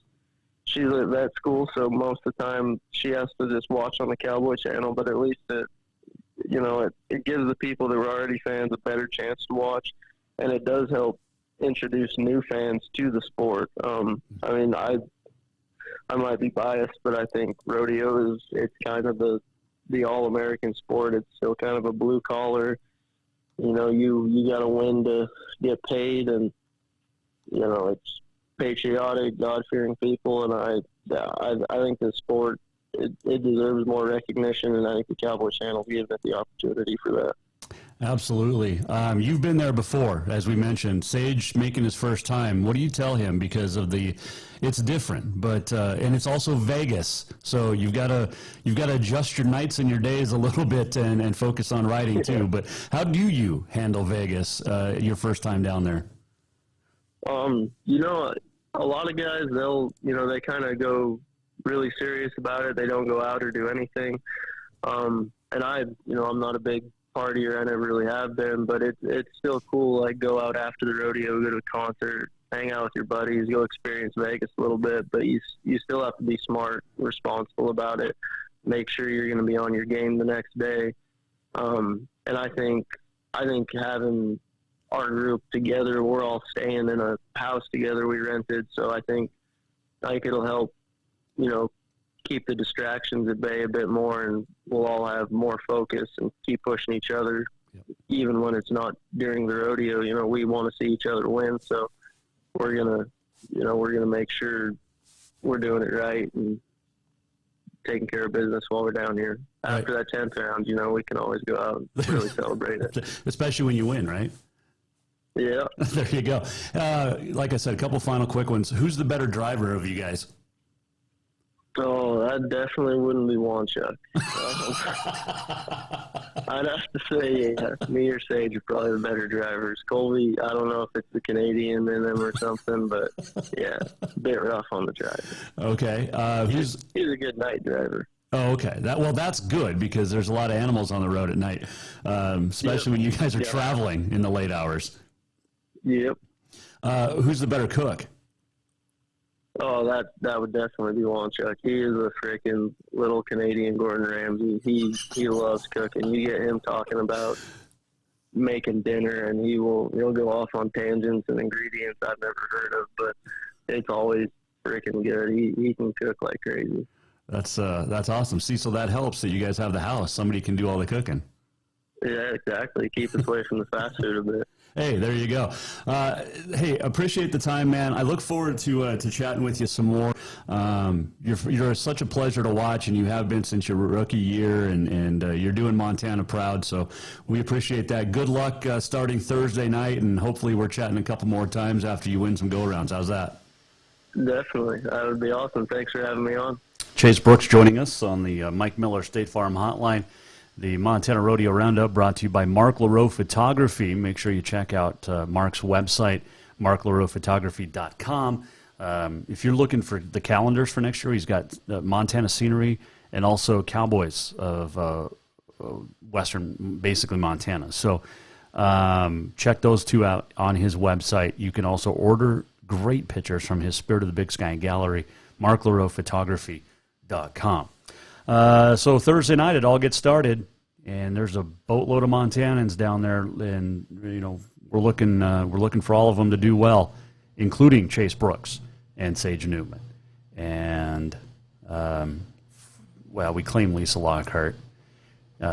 at vet school, so most of the time she has to just watch on the Cowboy Channel, but at least it gives the people that were already fans a better chance to watch, and it does help introduce new fans to the sport. I might be biased, but I think rodeo it's kind of the all-American sport. It's still kind of a blue collar. You got to win to get paid, and it's patriotic, God-fearing people, and I think the sport it deserves more recognition, and I think the Cowboy Channel giving it the opportunity for that. Absolutely. You've been there before, as we mentioned. Sage making his first time. What do you tell him? Because of it's different, but and it's also Vegas, so you've got to adjust your nights and your days a little bit and focus on riding too. But how do you handle Vegas your first time down there? A lot of guys they kind of go really serious about it. They don't go out or do anything. And I'm not a big partier. I never really have been, but it's still cool. Like, go out after the rodeo, go to a concert, hang out with your buddies, go experience Vegas a little bit, but you still have to be smart, responsible about it. Make sure you're going to be on your game the next day. And I think having our group together, we're all staying in a house together we rented, so I think it'll help, keep the distractions at bay a bit more, and we'll all have more focus and keep pushing each other. Even when it's not during the rodeo, we want to see each other win. So we're going to make sure we're doing it right and taking care of business while we're down here. After that 10th round, we can always go out and really celebrate it. Especially when you win, right? Yeah. There you go. Like I said, a couple final quick ones. Who's the better driver of you guys? Oh, that definitely wouldn't be Wanchuk. I'd have to say me or Sage are probably the better drivers. Colby, I don't know if it's the Canadian in them or something, but yeah, a bit rough on the drive. Okay. He's a good night driver. Oh, okay. That's good because there's a lot of animals on the road at night, especially when you guys are traveling in the late hours. Yep. Who's the better cook? Oh, that would definitely be Wanchuk. He is a freaking little Canadian Gordon Ramsay. He loves cooking. You get him talking about making dinner, and he'll go off on tangents and ingredients I've never heard of, but it's always freaking good. He can cook like crazy. That's awesome. See, so that helps that you guys have the house. Somebody can do all the cooking. Yeah, exactly. Keep us away from the fast food a bit. Hey, there you go. Hey, appreciate the time, man. I look forward to chatting with you some more. You're such a pleasure to watch, and you have been since your rookie year, and you're doing Montana proud. So we appreciate that. Good luck starting Thursday night, and hopefully we're chatting a couple more times after you win some go-rounds. How's that? Definitely. That would be awesome. Thanks for having me on. Chase Brooks joining us on the Mike Miller State Farm Hotline. The Montana Rodeo Roundup brought to you by Mark LaRoe Photography. Make sure you check out Mark's website, marklaroephotography.com. If you're looking for the calendars for next year, he's got Montana scenery and also cowboys of western, basically Montana. So check those two out on his website. You can also order great pictures from his Spirit of the Big Sky Gallery, marklaroephotography.com. So Thursday night it all gets started, and there's a boatload of Montanans down there, and we're looking for all of them to do well, including Chase Brooks and Sage Newman, and we claim Lisa Lockhart.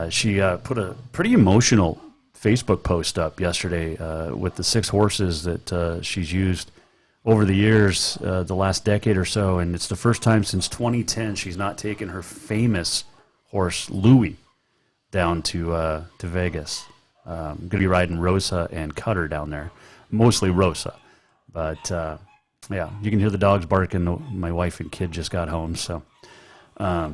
She put a pretty emotional Facebook post up yesterday with the 6 horses that she's used over the years, the last decade or so, and it's the first time since 2010 she's not taken her famous horse Louie down to Vegas. I'm going to be riding Rosa and Cutter down there, mostly Rosa, but yeah, you can hear the dogs barking. My wife and kid just got home, so our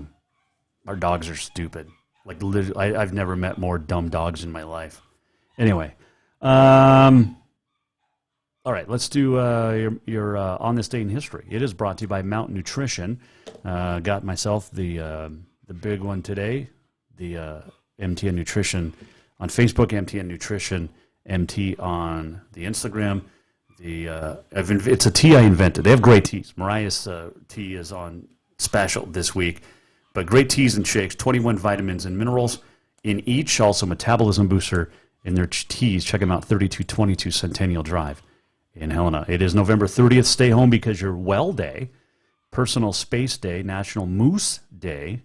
dogs are stupid. Like literally, I've never met more dumb dogs in my life. Anyway. All right, let's do your On This Day in History. It is brought to you by Mount Nutrition. Got myself the big one today, the MTN Nutrition on Facebook, MTN Nutrition, MT on the Instagram. It's a tea I invented. They have great teas. Mariah's tea is on special this week, but great teas and shakes, 21 vitamins and minerals in each, also metabolism booster in their teas. Check them out, 3222 Centennial Drive in Helena. It is November 30th. Stay home because you're well day, Personal Space Day, National Moose Day,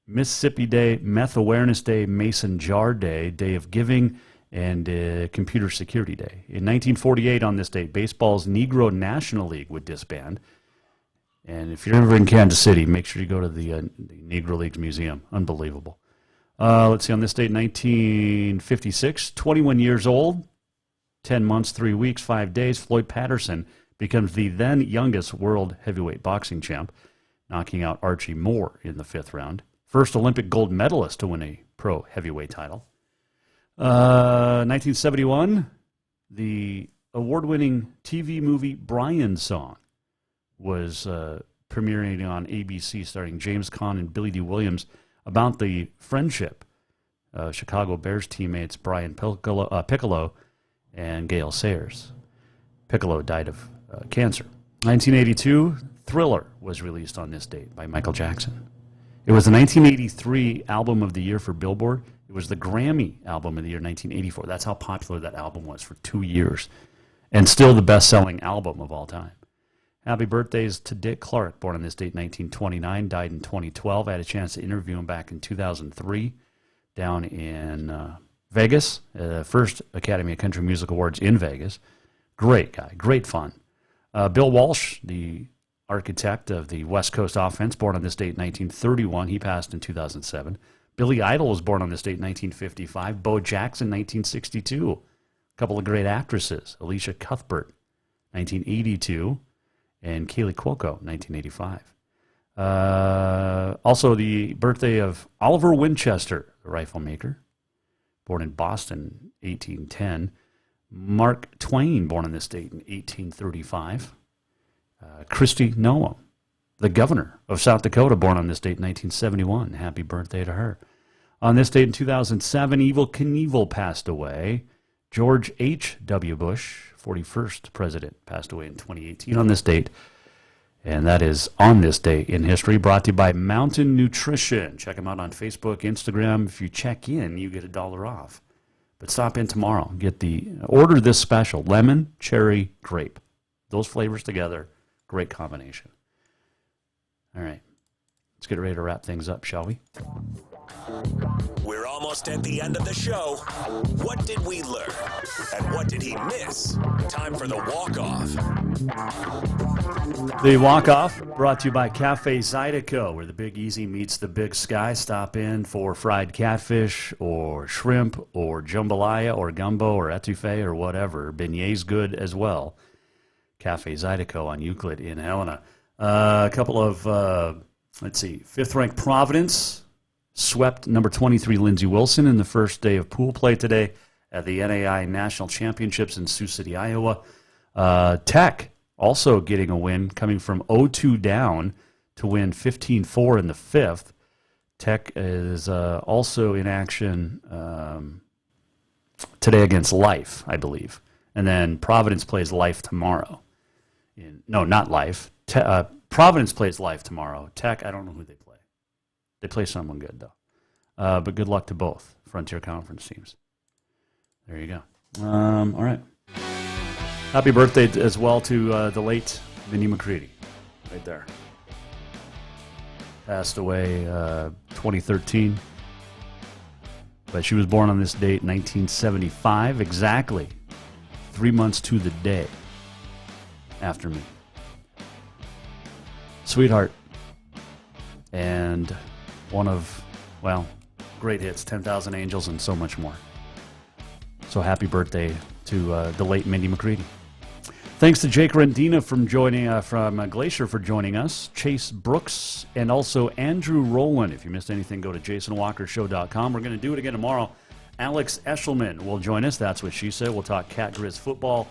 Mississippi Day, Meth Awareness Day, Mason Jar Day, Day of Giving, and Computer Security Day. In 1948 on this date, baseball's Negro National League would disband. And if you're ever in Kansas City, make sure you go to the Negro Leagues Museum. Unbelievable. Let's see, on this date, 1956, 21 years old, 10 months, 3 weeks, 5 days, Floyd Patterson becomes the then youngest world heavyweight boxing champ, knocking out Archie Moore in the 5th round. First Olympic gold medalist to win a pro heavyweight title. 1971, the award-winning TV movie Brian Song was premiering on ABC, starring James Caan and Billy D. Williams, about the friendship of Chicago Bears teammates Brian Piccolo and Gale Sayers. Piccolo died of cancer. 1982, Thriller was released on this date by Michael Jackson. It was the 1983 Album of the Year for Billboard. It was the Grammy Album of the Year 1984. That's how popular that album was for 2 years. And still the best-selling album of all time. Happy birthdays to Dick Clark, born on this date 1929, died in 2012. I had a chance to interview him back in 2003 down in Vegas, first Academy of Country Music Awards in Vegas. Great guy, great fun. Bill Walsh, the architect of the West Coast offense, born on this date 1931. He passed in 2007. Billy Idol was born on this date 1955. Bo Jackson, 1962. couple of great actresses, Alicia Cuthbert, 1982, and Kaylee Cuoco, 1985. Also, the birthday of Oliver Winchester, the rifle maker, born in Boston, 1810. Mark Twain, born on this date in 1835. Kristi Noem, the governor of South Dakota, born on this date in 1971. Happy birthday to her. On this date in 2007, Evel Knievel passed away. George H.W. Bush, 41st president, passed away in 2018 on this date. And that is On This Day in History, brought to you by Mountain Nutrition. Check them out on Facebook, Instagram. If you check in, you get $1 off. But stop in tomorrow. Order this special, lemon, cherry, grape. Those flavors together, great combination. All right, let's get ready to wrap things up, shall we? We're almost at the end of the show. What did we learn? And what did he miss? Time for the walk-off. The walk-off brought to you by Cafe Zydeco, where the Big Easy meets the Big Sky. Stop in for fried catfish or shrimp or jambalaya or gumbo or etouffee or whatever. Beignets good as well. Cafe Zydeco on Euclid in Helena. A couple of, fifth-ranked Providence swept number 23 Lindsey Wilson in the first day of pool play today at the NAI National Championships in Sioux City, Iowa. Tech also getting a win, coming from 0-2 down to win 15-4 in the fifth. Tech is also in action today against Life, I believe. And then Providence plays Life tomorrow. Not Life. Providence plays Life tomorrow. Tech, I don't know who they play. They play someone good, though. But good luck to both Frontier Conference teams. There you go. All right. Happy birthday as well to the late Vinnie McCready, right there. Passed away 2013. But she was born on this date, 1975, exactly 3 months to the day after me. Sweetheart. And one of, great hits, 10,000 Angels and so much more. So happy birthday to the late Mindy McCready. Thanks to Jake Rendina from Glacier for joining us, Chase Brooks, and also Andrew Rolin. If you missed anything, go to jasonwalkershow.com. We're going to do it again tomorrow. Alex Eshelman will join us. That's what she said. We'll talk Cat Grizz football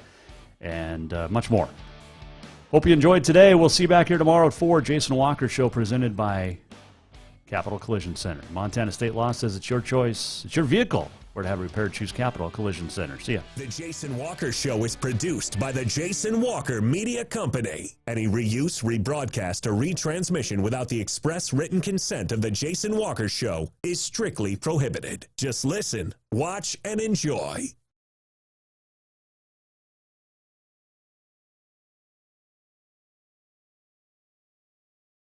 and much more. Hope you enjoyed today. We'll see you back here tomorrow at 4. Jason Walker Show presented by Capital Collision Center. Montana State Law says it's your choice. It's your vehicle. Where to have repaired, choose Capital Collision Center. See ya. The Jason Walker Show is produced by the Jason Walker Media Company. Any reuse, rebroadcast, or retransmission without the express written consent of the Jason Walker Show is strictly prohibited. Just listen, watch, and enjoy.